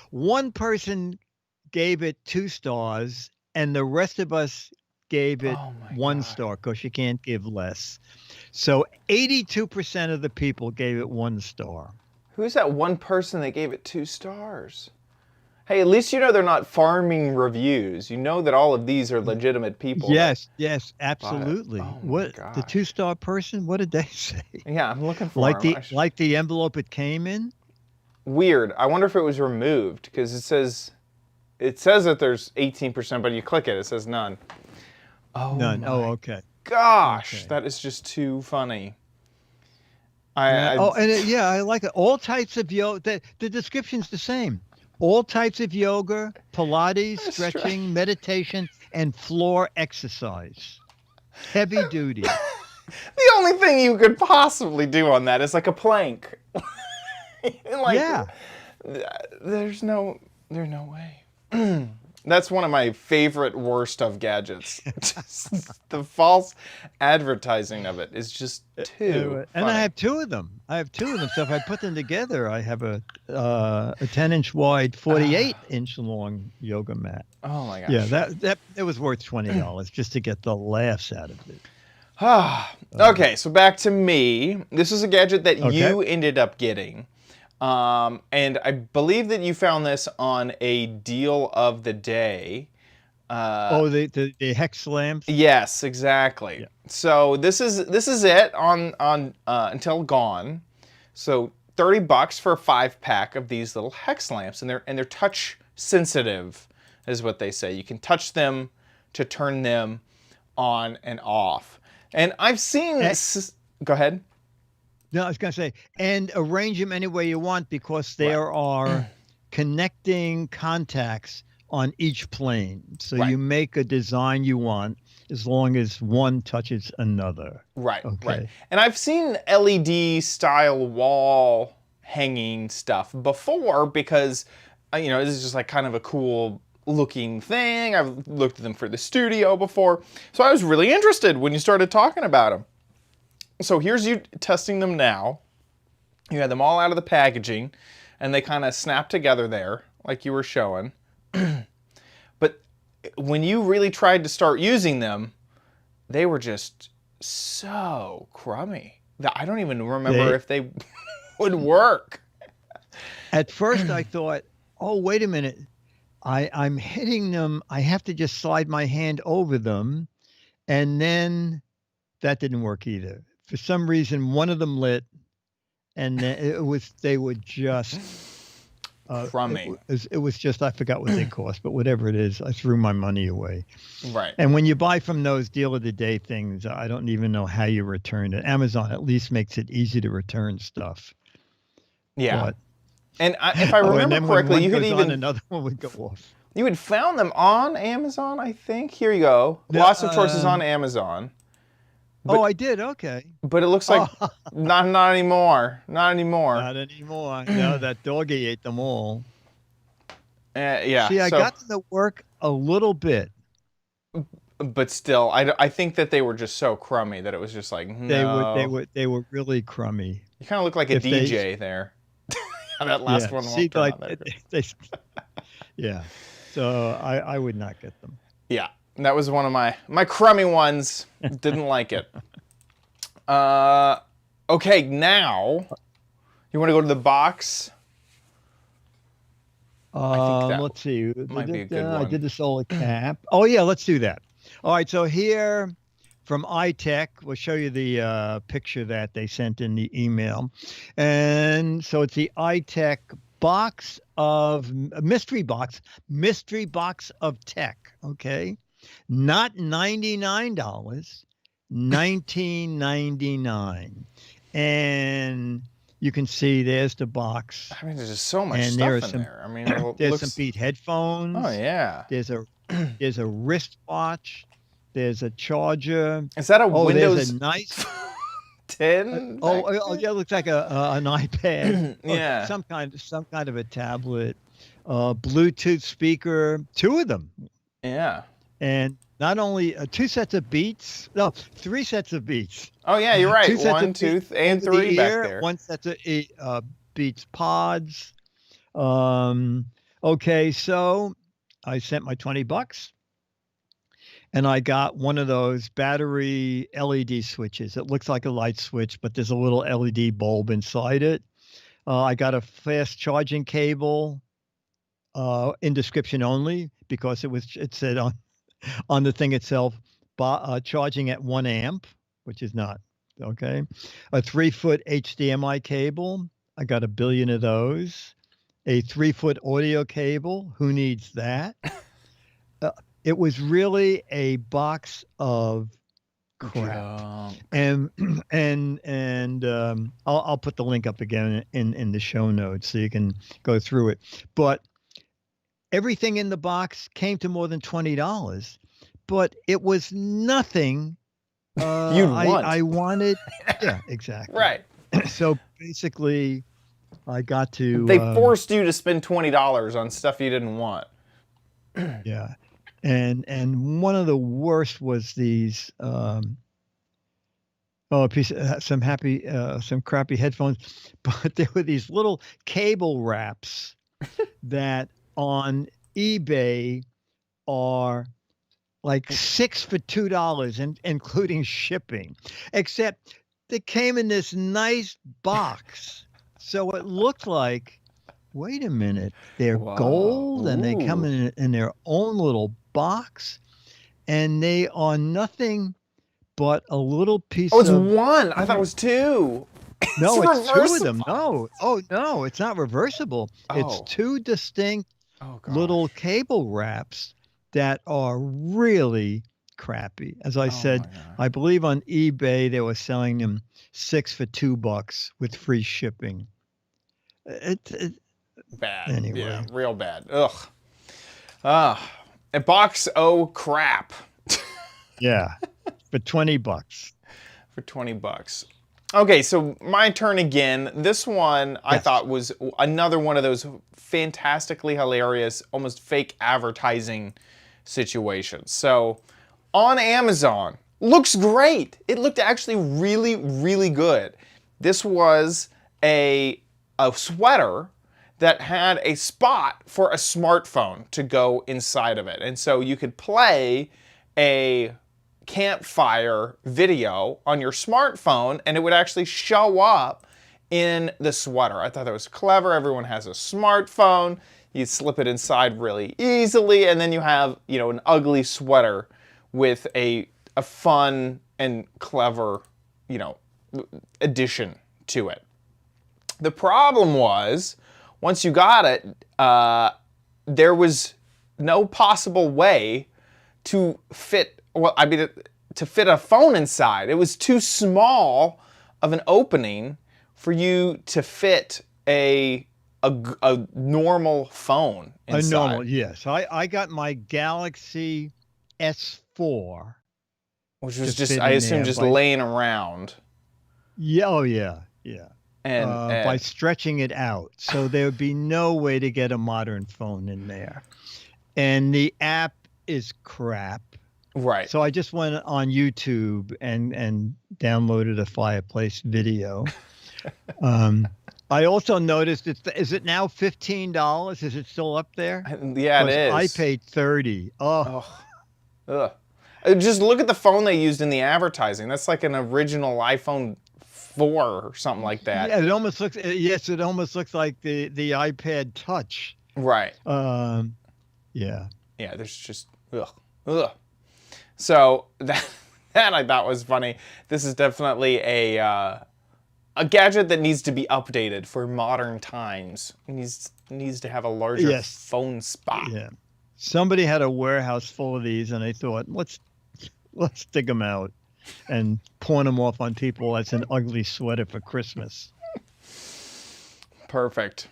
one person gave it 2 stars, and the rest of us gave it 1 star, because you can't give less. So 82% of the people gave it 1 star. Who's that one person that gave it 2 stars? Hey, at least you know they're not farming reviews. You know that all of these are legitimate people. Yes, yes, absolutely. Oh my What the gosh. 2-star person? What did they say? Yeah, I'm looking for Like them. the envelope it came in? Weird. I wonder if it was removed because it says that there's 18%, but you click it, it says none. Oh, None. my Oh, okay. gosh, Okay. that is just too funny. Yeah. I like it. All types of yoga. The description's the same. All types of yoga, Pilates, stretching, meditation, and floor exercise. Heavy duty. The only thing you could possibly do on that is like a plank. Yeah. There's no way. That's one of my favorite worst of gadgets. Just the false advertising of it is just too And I funny. have two of them. So if I put them together, I have a 10-inch wide, 48-inch long yoga mat. Oh my gosh. Yeah, that it was worth $20 just to get the laughs out of it. Okay, so back to me. This is a gadget that Okay. you ended up getting. And I believe that you found this on a deal of the day. The hex lamps. Yes, exactly. Yeah. So this is it on until gone. So $30 for a 5-pack of these little hex lamps, and they're touch sensitive, is what they say. You can touch them to turn them on and off. And I've seen this. Go ahead. No, I was going to say, and arrange them any way you want because there are connecting contacts on each plane. So Right. you make a design you want as long as one touches another. Right, Okay. right. And I've seen LED style wall hanging stuff before because, this is just like kind of a cool looking thing. I've looked at them for the studio before. So I was really interested when you started talking about them. So here's you testing them now. You had them all out of the packaging and they kind of snap together there like you were showing. But when you really tried to start using them, they were just so crummy that I don't even remember if they would work. At first I thought, oh, wait a minute. I'm hitting them. I have to just slide my hand over them. And then that didn't work either. For some reason, one of them lit and then they were just Crummy. It was just, I forgot what they cost, but whatever it is, I threw my money away. Right. And when you buy from those deal of the day things, I don't even know how you return it. Amazon at least makes it easy to return stuff. Yeah. But, And if I and remember then correctly, when you one had goes on, even another one would go off. you had found them on Amazon, I think. Here you go. Lots of choices on Amazon. But, I did. Okay. But it looks like not anymore. Not anymore. Not anymore. No, that doggy ate them all. Yeah. See, I got them to work a little bit. But still, I think that they were just so crummy that it was just like no. They were really crummy. You kind of look like a DJ there. That last one. See, won't like turn on there. yeah. So I would not get them. Yeah, that was one of my crummy ones. Didn't like it. Okay, now you want to go to the box? Let's see. might be a good I one. did the solar cap. Oh yeah, let's do that. All right. So here from iTech, we'll show you the picture that they sent in the email, and so it's the iTech mystery box of tech. Okay, not $99, $19.99, and you can see there's the box. I mean, there's just so much And stuff there are in some- there. I mean, it There's looks. some Beat headphones. Oh yeah. There's a wristwatch. There's a charger. Is that a Oh, Windows there's a nice. 10? Yeah, it looks like an iPad. or Yeah. some kind of a tablet. Bluetooth speaker. Two of them, Yeah. and not only 2 sets of Beats. No, 3 sets of Beats. Oh yeah, you're right. 2 sets 1, of 2, Beats and over the 3 back ear, there. 1 set of Beats pods. Okay, so I sent my $20, and I got one of those battery LED switches. It looks like a light switch, but there's a little LED bulb inside it. I got a fast charging cable. in description only because it said on the thing itself, charging at 1 amp, which is not okay. A 3-foot HDMI cable. I got a billion of those. A 3-foot audio cable. Who needs that? It was really a box of crap. And I'll put the link up again in the show notes so you can go through it. But everything in the box came to more than $20, but it was nothing I wanted. Yeah, exactly. Right. So basically, I got to. They forced you to spend $20 on stuff you didn't want. Yeah, and one of the worst was these. Some crappy headphones, but there were these little cable wraps that on eBay are like 6 for $2, including shipping, except they came in this nice box. So it looked like, wait a minute, they're gold and they come in their own little box and they are nothing but a little piece Oh, it's of... one. I thought it was two. No, it's two of them. No. Oh, no, it's not reversible. It's Oh. two distinct gosh. little cable wraps that are really crappy. As I said, I believe on eBay they were selling them 6 for $2 with free shipping. Bad. Anyway. Yeah, real bad. Ugh. A box crap. Yeah. For $20. For $20. Okay, so my turn again. This one I thought was another one of those fantastically hilarious, almost fake advertising situations. So on Amazon, looks great. It looked actually really, really good. This was a sweater that had a spot for a smartphone to go inside of it. And so you could play a campfire video on your smartphone and it would actually show up in the sweater. I thought that was clever. Everyone has a smartphone. You slip it inside really easily and then you have, an ugly sweater with a fun and clever, addition to it. The problem was, once you got it, there was no possible way to fit to fit a phone inside. It was too small of an opening for you to fit a normal phone inside. A normal, yes. I got my Galaxy S4. Which was just, I assume, just laying around. Yeah, oh yeah, yeah. And by stretching it out. So there would be no way to get a modern phone in there. And the app is crap. Right. So I just went on YouTube and downloaded a fireplace video. I also noticed is it now $15? Is it still up there? Yeah, it is. I paid $30. Oh. Ugh. Just look at the phone they used in the advertising. That's like an original iPhone 4 or something like that. Yeah, it almost looks. Yes, it almost looks like the iPad Touch. Right. Yeah. Yeah. There's just ugh. So that I thought was funny. This is definitely a gadget that needs to be updated for modern times. It needs to have a larger phone spot. Yeah. Somebody had a warehouse full of these, and they thought, let's dig them out and pawn them off on people as an ugly sweater for Christmas. Perfect.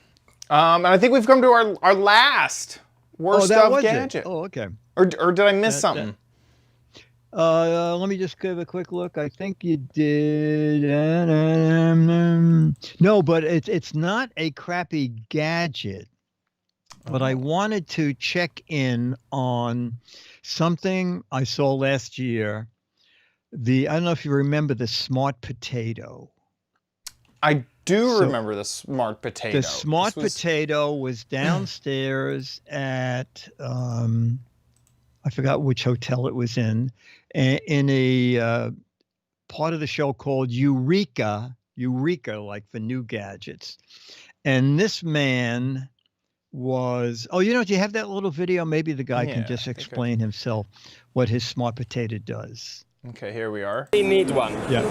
And I think we've come to our last worst of gadget. Oh, okay. Or did I miss something? Let me just give a quick look. I think you did. No, but it's not a crappy gadget. But I wanted to check in on something I saw last year. I don't know if you remember the Smart Potato. I do remember the Smart Potato. The Smart Potato was downstairs at I forgot which hotel it was in a part of the show called Eureka, like for new gadgets. And this man was, oh, do you have that little video? Maybe the guy Yeah, can just I think explain himself what his smart potato does. Okay, here we are. We need one. Yeah.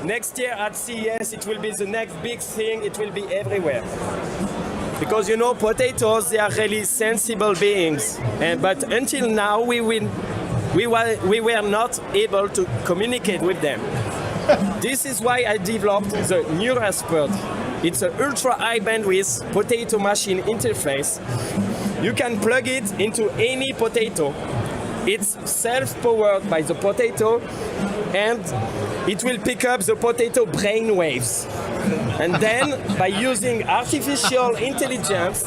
Next year at CES, it will be the next big thing. It will be everywhere. Because potatoes, they are really sensible beings. But until now, we were not able to communicate with them. This is why I developed the NeuroSpurt. It's an ultra high bandwidth potato machine interface. You can plug it into any potato. It's self-powered by the potato, and it will pick up the potato brain waves. And then, by using artificial intelligence,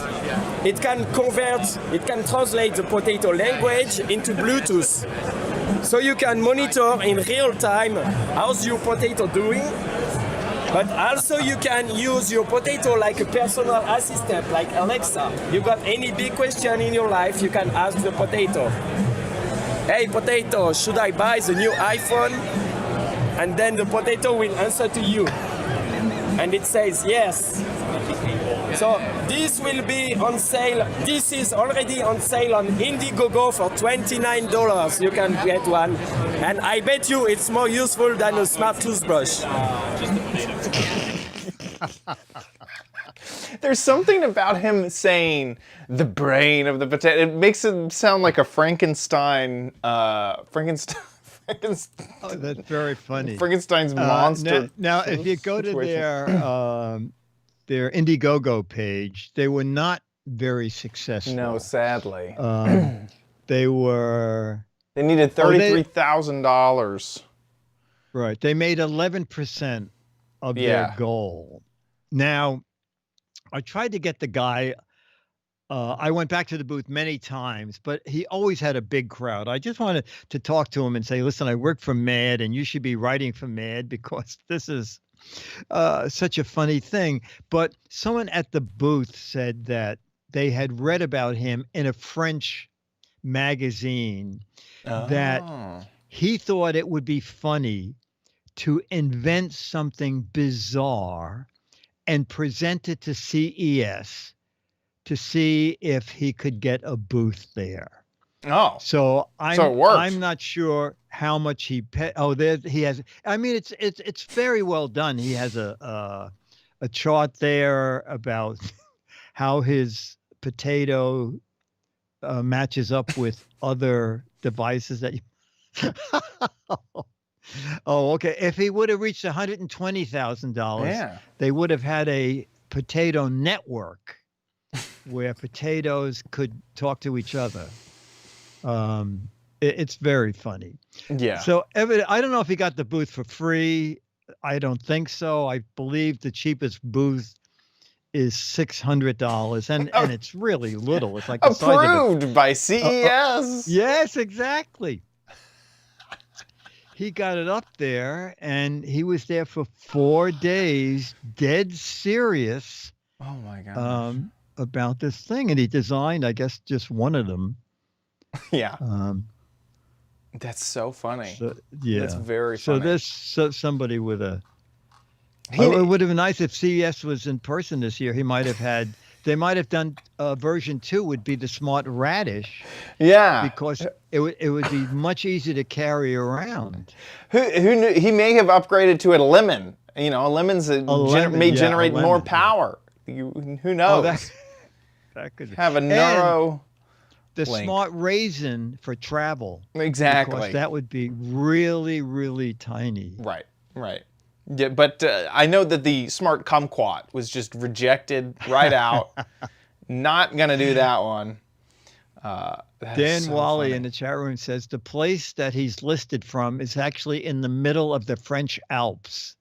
it can translate the potato language into Bluetooth. So you can monitor in real time how's your potato doing, but also you can use your potato like a personal assistant, like Alexa. You got any big question in your life, you can ask the potato. Hey potato, should I buy the new iPhone? And then the potato will answer to you. And it says yes. So this will be on sale. This is already on sale on Indiegogo for $29. You can get one. And I bet you it's more useful than a smart toothbrush. There's something about him saying the brain of the potato. It makes it sound like a Frankenstein. Oh, that's very funny. Frankenstein's monster. Now, if you go to their Indiegogo page, they were not very successful. No, sadly. They needed $33,000. Right. They made 11% of their goal. Now, I tried to get the guy. I went back to the booth many times, but he always had a big crowd. I just wanted to talk to him and say, listen, I work for Mad, and you should be writing for Mad because this is such a funny thing. But someone at the booth said that they had read about him in a French magazine, that he thought it would be funny to invent something bizarre and present it to CES to see if he could get a booth there. Oh, so it worked. I'm not sure how much he paid. Oh, there he has. I mean, it's very well done. He has a chart there about how his potato matches up with other devices that you. Oh, okay. If he would have reached $120,000, they would have had a potato network where potatoes could talk to each other. It's very funny. Yeah. So I don't know if he got the booth for free. I don't think so. I believe the cheapest booth is $600, and it's really little. It's like the size of approved by CES. Yes, exactly. He got it up there, and he was there for 4 days, dead serious. Oh my God. About this thing, and he designed, I guess, just one of them. Yeah. That's so funny. So, yeah, that's very funny. So there's somebody with a. It would have been nice if CES was in person this year. They might have done version 2 would be the smart radish. Yeah. Because it would be much easier to carry around. Who knew? He may have upgraded to a lemon. A lemon's may generate more power. Who knows? Oh, that could have a neuro. The link. smart raisin for travel. Exactly. Because that would be really, really tiny. Right. Yeah, but I know that the smart kumquat was just rejected right out. Not gonna do that one. Dan Wally in the chat room says the place that he's listed from is actually in the middle of the French Alps.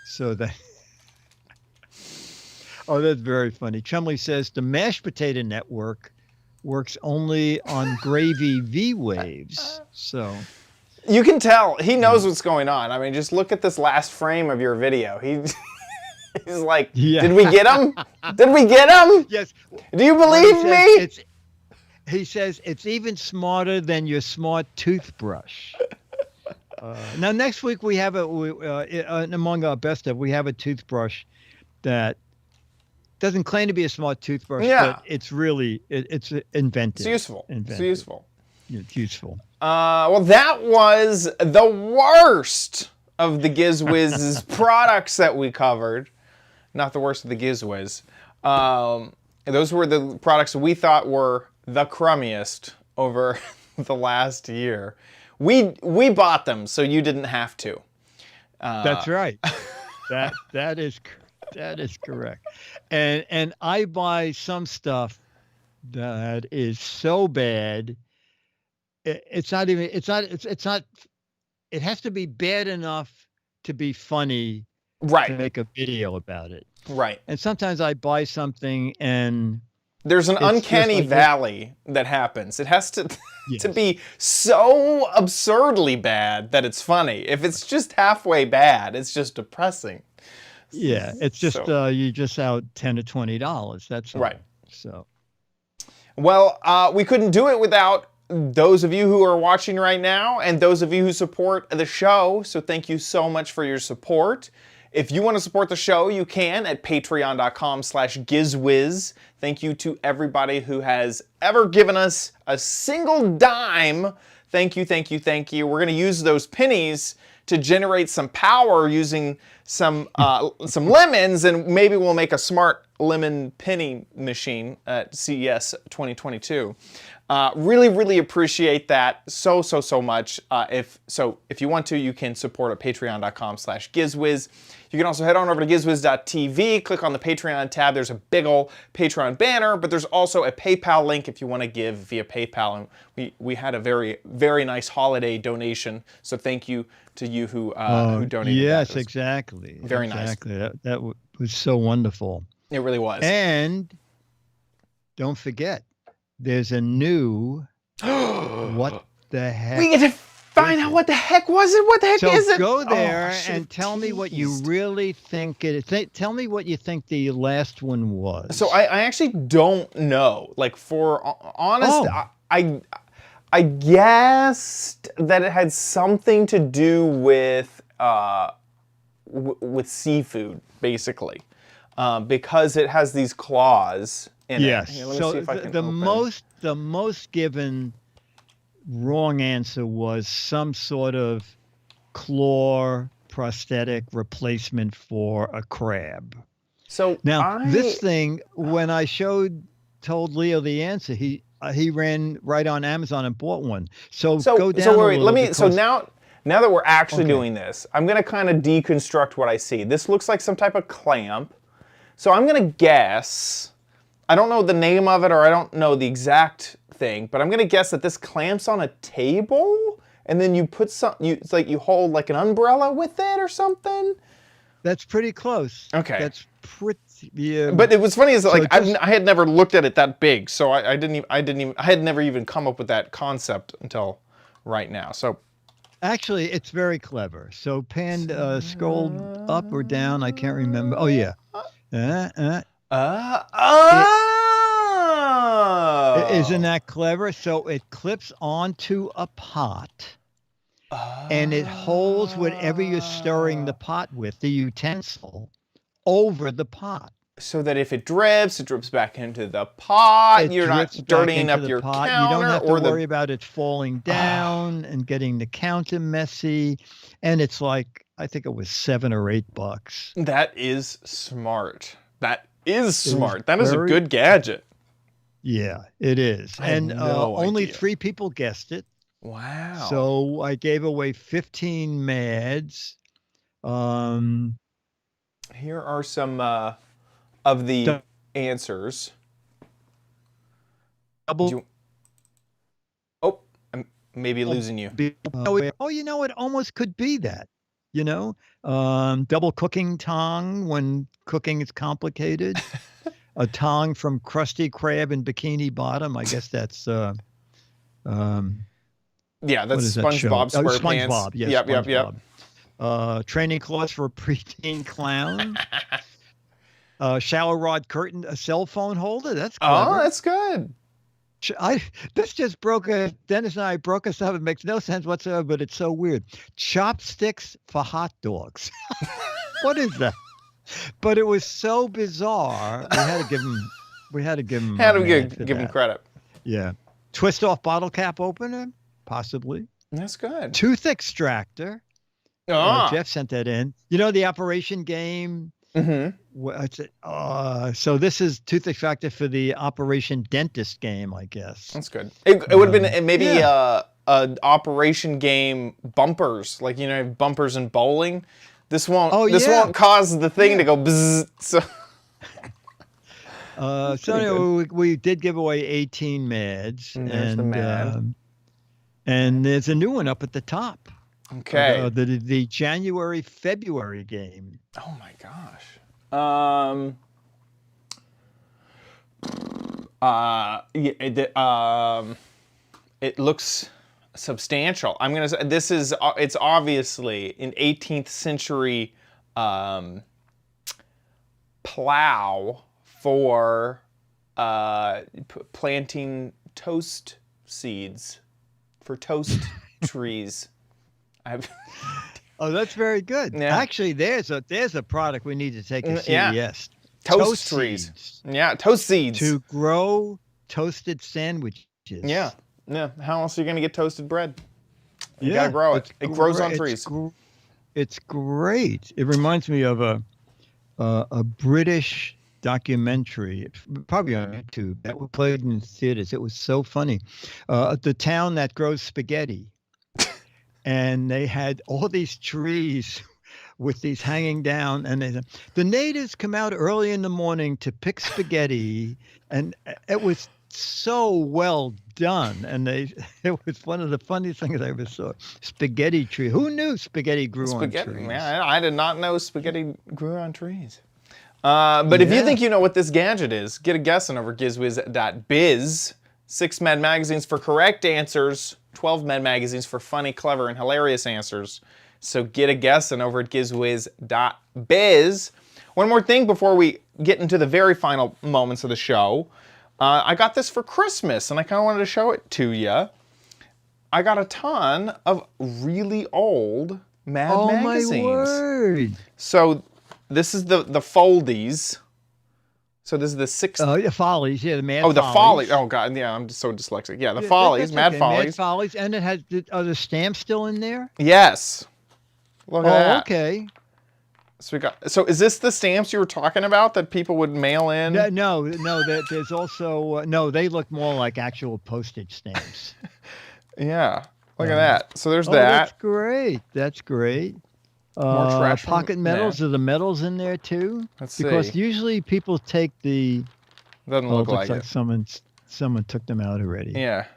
So that. Oh, that's very funny. Chumley says the mashed potato network works only on gravy V waves. So you can tell he knows what's going on. I mean, just look at this last frame of your video. He's like, Did we get him? Did we get him? Yes. Do you believe me? He says it's even smarter than your smart toothbrush. Now, next week we have among our best of, we have a toothbrush that doesn't claim to be a smart toothbrush, Yeah. but it's really it's inventive. It's useful. Inventive. It's useful. It's useful. Well, that was the worst of the Giz Wiz's products that we covered. Not the worst of the Giz Wiz. Those were the products we thought were the crummiest over the last year. We bought them, so you didn't have to. That's right. That is correct. And I buy some stuff that is so bad. It has to be bad enough to be funny to Right. make a video about it. Right. And sometimes I buy something and There's an It's just uncanny like this- valley that happens. It has to Yes. to be so absurdly bad that it's funny. If it's just halfway bad, it's just depressing. yeah, it's just So- you just out $10 to $20. That's all. Right. So Well, we couldn't do it without those of you who are watching right now and those of you who support the show. So thank you so much for your support. If you want to support the show, you can at patreon.com/GizWiz. Thank you to everybody who has ever given us a single dime. Thank you, thank you, thank you. We're going to use those pennies to generate some power using some lemons, and maybe we'll make a smart lemon penny machine at CES 2022. Really, really appreciate that so much. If you want to, you can support at patreon.com/GizWiz. You can also head on over to gizwiz.tv, click on the Patreon tab. There's a big ol' Patreon banner, but there's also a PayPal link if you want to give via PayPal. And we had a very, very nice holiday donation, so thank you to you who donated. yes, that. It was- exactly. very nice. Exactly. That was so wonderful. It really was. And don't forget, there's a new what the heck. We get to find out what the heck was it? What the heck So is it? go Oh, there I should've and tell me what you teased. really think it is. Tell me what you think the last one was. So I actually don't know. Like, for honest, Oh. I guessed that it had something to do with seafood, basically, because it has these claws in yes. it. Here, let me So see if I can the open. most given wrong answer was some sort of claw prosthetic replacement for a crab. So Now, this thing, when I told Leo the answer, he ran right on Amazon and bought one. So go down so a wait, little let me. So because- now that we're actually Okay. doing this, I'm gonna kind of deconstruct what I see. This looks like some type of clamp. So I'm gonna guess. I don't know the name of it, or I don't know the exact thing, but I'm gonna guess that this clamps on a table, and then you put it's like you hold like an umbrella with it or something. That's pretty close. Okay. That's pretty. Yeah. But it was funny is like just- I had never looked at it that big, so I had never even come up with that concept until right now. So Actually, it's very clever. So scroll up or down. I can't remember. Oh yeah. Isn't that clever? So it clips onto a pot, and it holds whatever you're stirring the pot with, the utensil, over the pot. so that if it drips back into the pot. It You're not drips back dirtying into up the your pot. counter You don't have to or worry about it falling down and getting the counter messy. And it's like, I think it was $7 or $8. That is smart. That is smart. That is a very- good gadget. Yeah, it is. I had And no only idea. 3 people guessed it. Wow. So I gave away 15 Mads. Here are some of the Dou- answers. Double. Do you- Oh, I'm maybe losing you. Oh, you know, it almost could be that. You know, double cooking tong when cooking is complicated. A tong from Krusty Krab in Bikini Bottom. I guess that's Yeah, what that's is that show? SpongeBob Oh, SquarePants. SpongeBob. Yes, Yep. SpongeBob. Training class for a preteen clown. Shower rod curtain, a cell phone holder. That's clever. Oh, that's good. This just Dennis and I broke us up. It makes no sense whatsoever, but it's so weird. Chopsticks for hot dogs. What is that? But it was so bizarre. We had to give him. We had to give him. Had to a man for give him that. credit. Yeah. Twist off bottle cap opener, possibly. That's good. Tooth extractor. Jeff sent that in. You know the Operation game. So this is tooth extractor for the Operation Dentist game, I guess. That's good. It would have been maybe a Operation game bumpers, like you know, bumpers in bowling. This won't. Won't cause the thing to go bzzz. So. Anyway, we did give away 18 Mads, there's the Mad. And there's a new one up at the top. Okay. The January-February game. Oh my gosh. It looks substantial. I'm gonna say it's obviously an 18th century plow for planting toast seeds for toast trees. Oh, that's very good. Yeah. Actually, there's a product we need to take to CES. Yeah. Toast trees. Seeds Yeah, toast seeds. to grow toasted sandwiches. Yeah. How else are you gonna get toasted bread? You gotta grow it. It grows on trees. It's great. It reminds me of a British documentary, probably on YouTube, that was played in theaters. It was so funny. The town that grows spaghetti. And they had all these trees with these hanging down, and the natives come out early in the morning to pick spaghetti, and it was so well done. And it was one of the funniest things I ever saw. Spaghetti tree. Who knew spaghetti grew on trees? Man, I did not know spaghetti grew on trees. But if you think you know what this gadget is, get a guessing over gizwiz.biz. 6 Med magazines for correct answers, 12 Med magazines for funny, clever, and hilarious answers. So get a guessing over at gizwiz.biz. One more thing before we get into the very final moments of the show. I got this for Christmas, and I kind of wanted to show it to you. I got a ton of really old Mad magazines. Oh, my word. So this is the Foldies. So this is the 6th. The Follies, the Mad Follies. Follies. The Follies. Oh, God, yeah, I'm just so dyslexic. Yeah, the Follies, Mad Follies. Mad Follies, and it has, are the stamps still in there? Yes. Look at that. Okay. So is this the stamps you were talking about that people would mail in? No, there's also, they look more like actual postage stamps. Yeah, look at that. So there's that. That's great. More trash pocket medals. Are the medals in there too? Let's because see. usually people take the. Doesn't look like it. Someone took them out already. Yeah.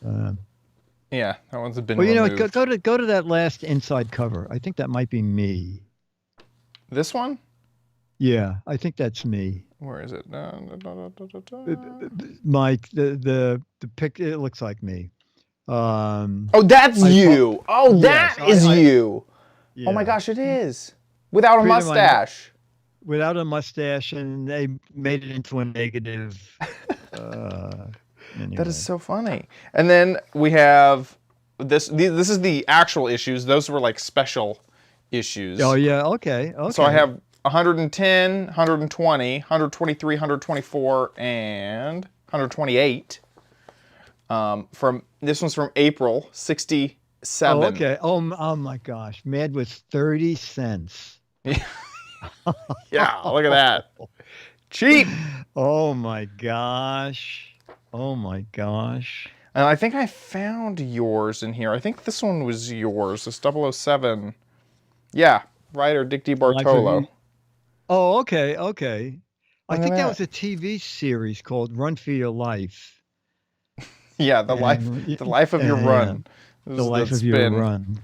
Yeah, that one's been Well, removed. go to that last inside cover. I think that might be me. This one? Yeah, I think that's me. Where is it? Mike, the pic. It looks like me. Oh, that's you. Oh, that is you. Yeah. Oh my gosh, it is. Without a mustache. Without a mustache, and they made it into a negative. Anyway. That is so funny. And then we have this. This is the actual issues. Those were like special issues. Oh yeah. Okay. So I have 110, 120, 123, 124, and 128. From this one's from April '67. Oh, okay. Oh my gosh. Mad was 30 cents. Yeah, look at that. Cheap. Oh my gosh. Oh my gosh. And I think I found yours in here. I think this one was yours. This 007. Yeah, writer Dick DiBartolo. Oh, okay. I think that that. was a TV series called Run for Your Life. Yeah, the life of your run. The life of your run.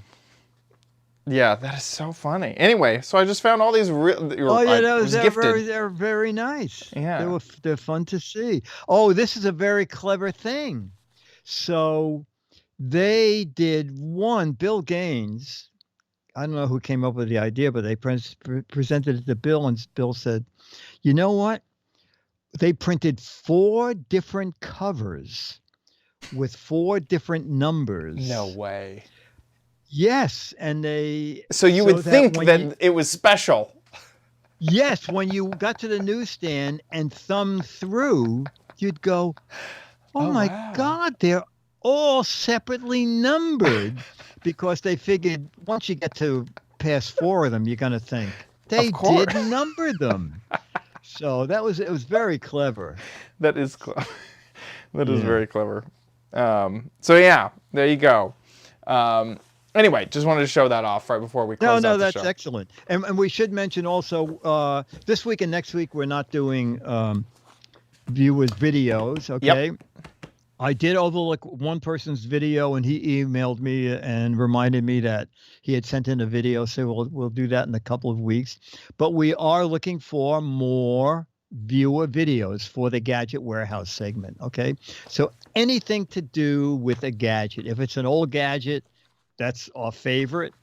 Yeah, that is so funny. Anyway, so I just found all these. They're very nice. Yeah, they're fun to see. Oh, this is a very clever thing. So they did one. Bill Gaines. I don't know who came up with the idea, but they presented it to Bill, and Bill said, "You know what? They printed 4 different covers with 4 different numbers." No way. Yes, and they. So you would think that it was special. Yes, when you got to the newsstand and thumbed through, you'd go, oh my wow. God, they're all separately numbered because they figured once you get to past 4 of them, you're going to think they course. did number them. So it was very clever. That is clever. That is Yeah. very clever. So yeah, there you go. Anyway, just wanted to show that off right before we close out the That's show. excellent. And we should mention also this week and next week we're not doing viewers videos. Okay. Yep. I did overlook one person's video, and he emailed me and reminded me that he had sent in a video. So we'll do that in a couple of weeks. But we are looking for more viewer videos for the Gadget Warehouse segment. Okay. So anything to do with a gadget, if it's an old gadget, that's our favorite.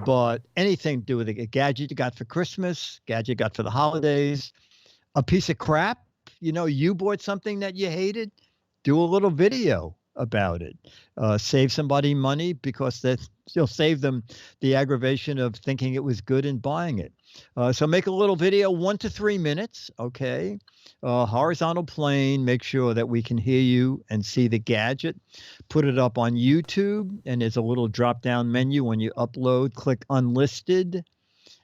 But anything to do with a gadget you got for Christmas, gadget you got for the holidays, a piece of crap, you bought something that you hated, do a little video about it. Save somebody money because you'll save them the aggravation of thinking it was good and buying it. So make a little video, 1 to 3 minutes, okay? Horizontal plane, make sure that we can hear you and see the gadget. Put it up on YouTube, and there's a little drop-down menu. When you upload, click Unlisted,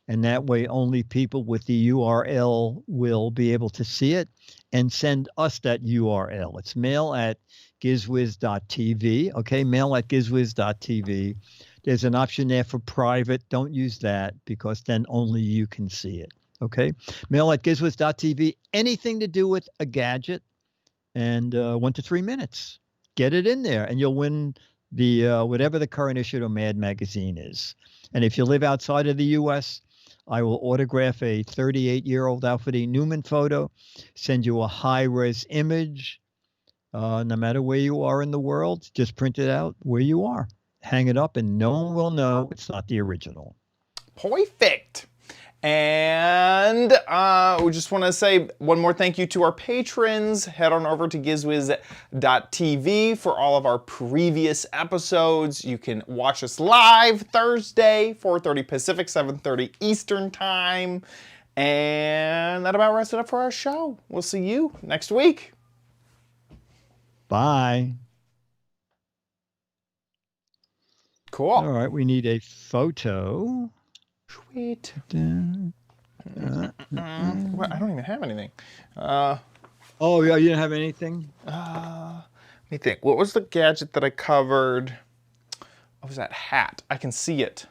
and that way only people with the URL will be able to see it, and send us that URL. It's mail@gizwiz.tv, okay? Mail@gizwiz.tv. There's an option there for private. Don't use that because then only you can see it, okay? Mail@gizwiz.tv, anything to do with a gadget, and 1 to 3 minutes. Get it in there, and you'll win the whatever the current issue of Mad Magazine is. And if you live outside of the U.S., I will autograph a 38-year-old Alfred E. Newman photo, send you a high-res image, no matter where you are in the world. Just print it out where you are. Hang it up, and no one will know it's not the original. Perfect. And we just want to say one more thank you to our patrons. Head on over to gizwiz.tv for all of our previous episodes. You can watch us live Thursday, 4:30 Pacific, 7:30 Eastern Time. And that about wraps it up for our show. We'll see you next week. Bye. Cool. All right, we need a photo. Sweet. Well, I don't even have anything. Oh, yeah, you didn't have anything? Let me think. What was the gadget that I covered? What was that hat? I can see it.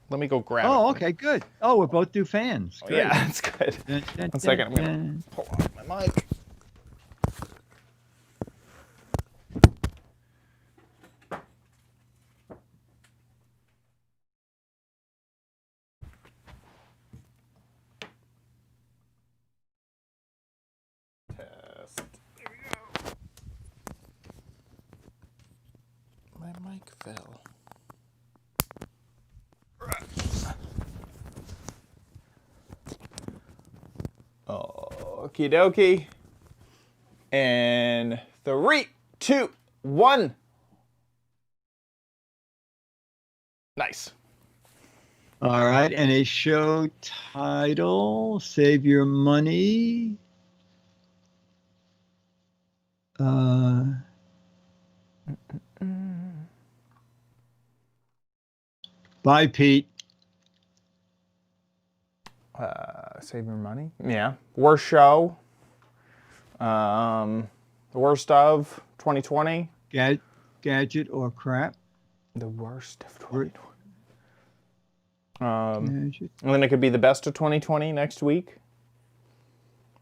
Let me go grab it. Oh, okay, good. Oh, we're both new fans. Oh, Great. yeah, that's good. 1 second. I'm going to pull off my mic. Test. There we go. My mic fell. Okie dokie. And 3, 2, 1. Nice. All right, and a show title, Save Your Money. Bye, Pete. Save your money. Yeah. Worst show. The worst of 2020. Gadget or crap. The worst of 2020. Gadget. And then it could be the best of 2020 next week.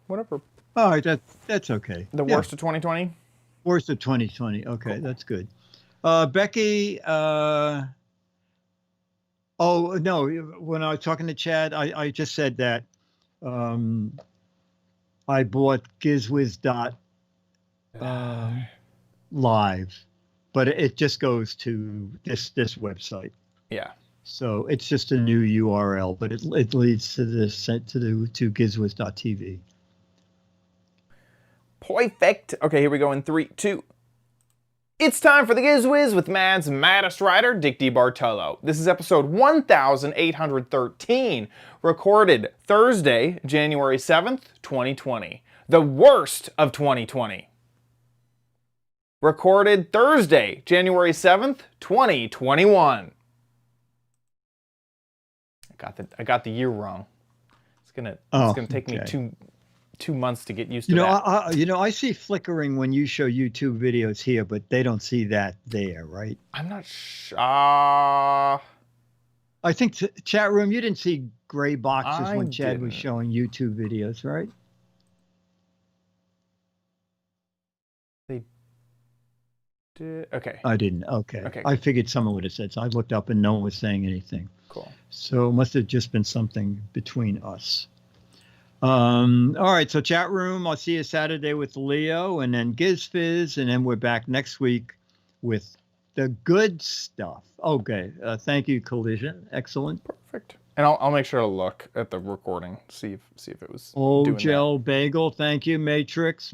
Whatever. All right, that's okay. The worst of 2020. Worst of 2020. Okay, Cool. That's good. Becky. Oh no! When I was talking to Chad, I just said that I bought GizWiz live, but it just goes to this website. Yeah. So it's just a new URL, but it leads to this to gizwiz.tv. Perfect. Okay, here we go in 3, 2. It's time for the Giz Wiz with Mad's maddest writer, Dick DeBartolo. This is episode 1813, recorded Thursday, January 7th, 2020. The worst of 2020. Recorded Thursday, January 7th, 2021. I got the year wrong. It's gonna take me two months to get used to that. I see flickering when you show YouTube videos here, but they don't see that there, right? I'm not sure. I think chat room, you didn't see gray boxes when Chad was showing YouTube videos, right? They did. Okay. I didn't. Okay. I figured someone would have said so. I looked up and no one was saying anything. Cool. So it must have just been something between us. All right, so chat room, I'll see you Saturday with Leo, and then Giz Fizz, and then we're back next week with the good stuff. Okay, thank you, Collision. Excellent. Perfect. And I'll make sure to look at the recording, see if it was doing Gel Bagel, thank you. Matrix.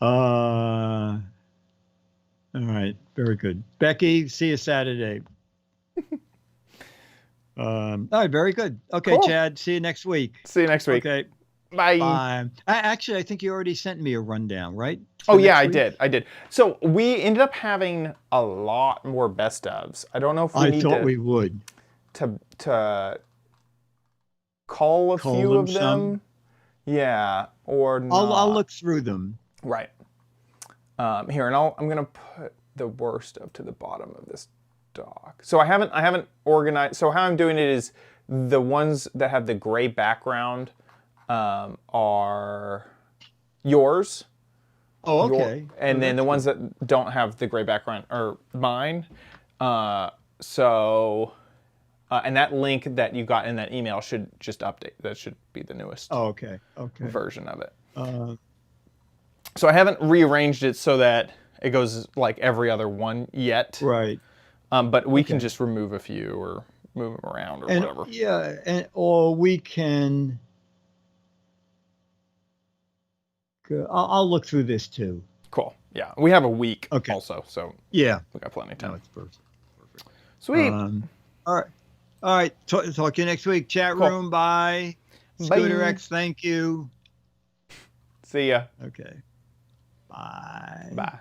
All right, very good. Becky, see you Saturday. All right, very good. Okay, cool. Chad, see you next week. See you next week. Okay. Bye. Actually, I think you already sent me a rundown, right? Oh, yeah, I did. So we ended up having a lot more best ofs. I don't know if we we would. To call a few of them. Yeah, or not. I'll look through them. Right. Here, and I'm going to put the worst up to the bottom of this doc. So I haven't organized. So how I'm doing it is the ones that have the gray background are yours. Oh, okay. And then the ones that don't have the gray background are mine. And that link that you got in that email should just update. That should be the newest version of it. So I haven't rearranged it so that it goes like every other one yet. Right. But we can just remove a few or move them around or whatever. Yeah, or we can. I'll look through this too. Cool. Yeah, we have a week also, so yeah, we got plenty of time. No, it's perfect. Sweet. All right. Talk to you next week. Chat room. Bye. Scooter X. Thank you. See ya. Okay. Bye. Bye.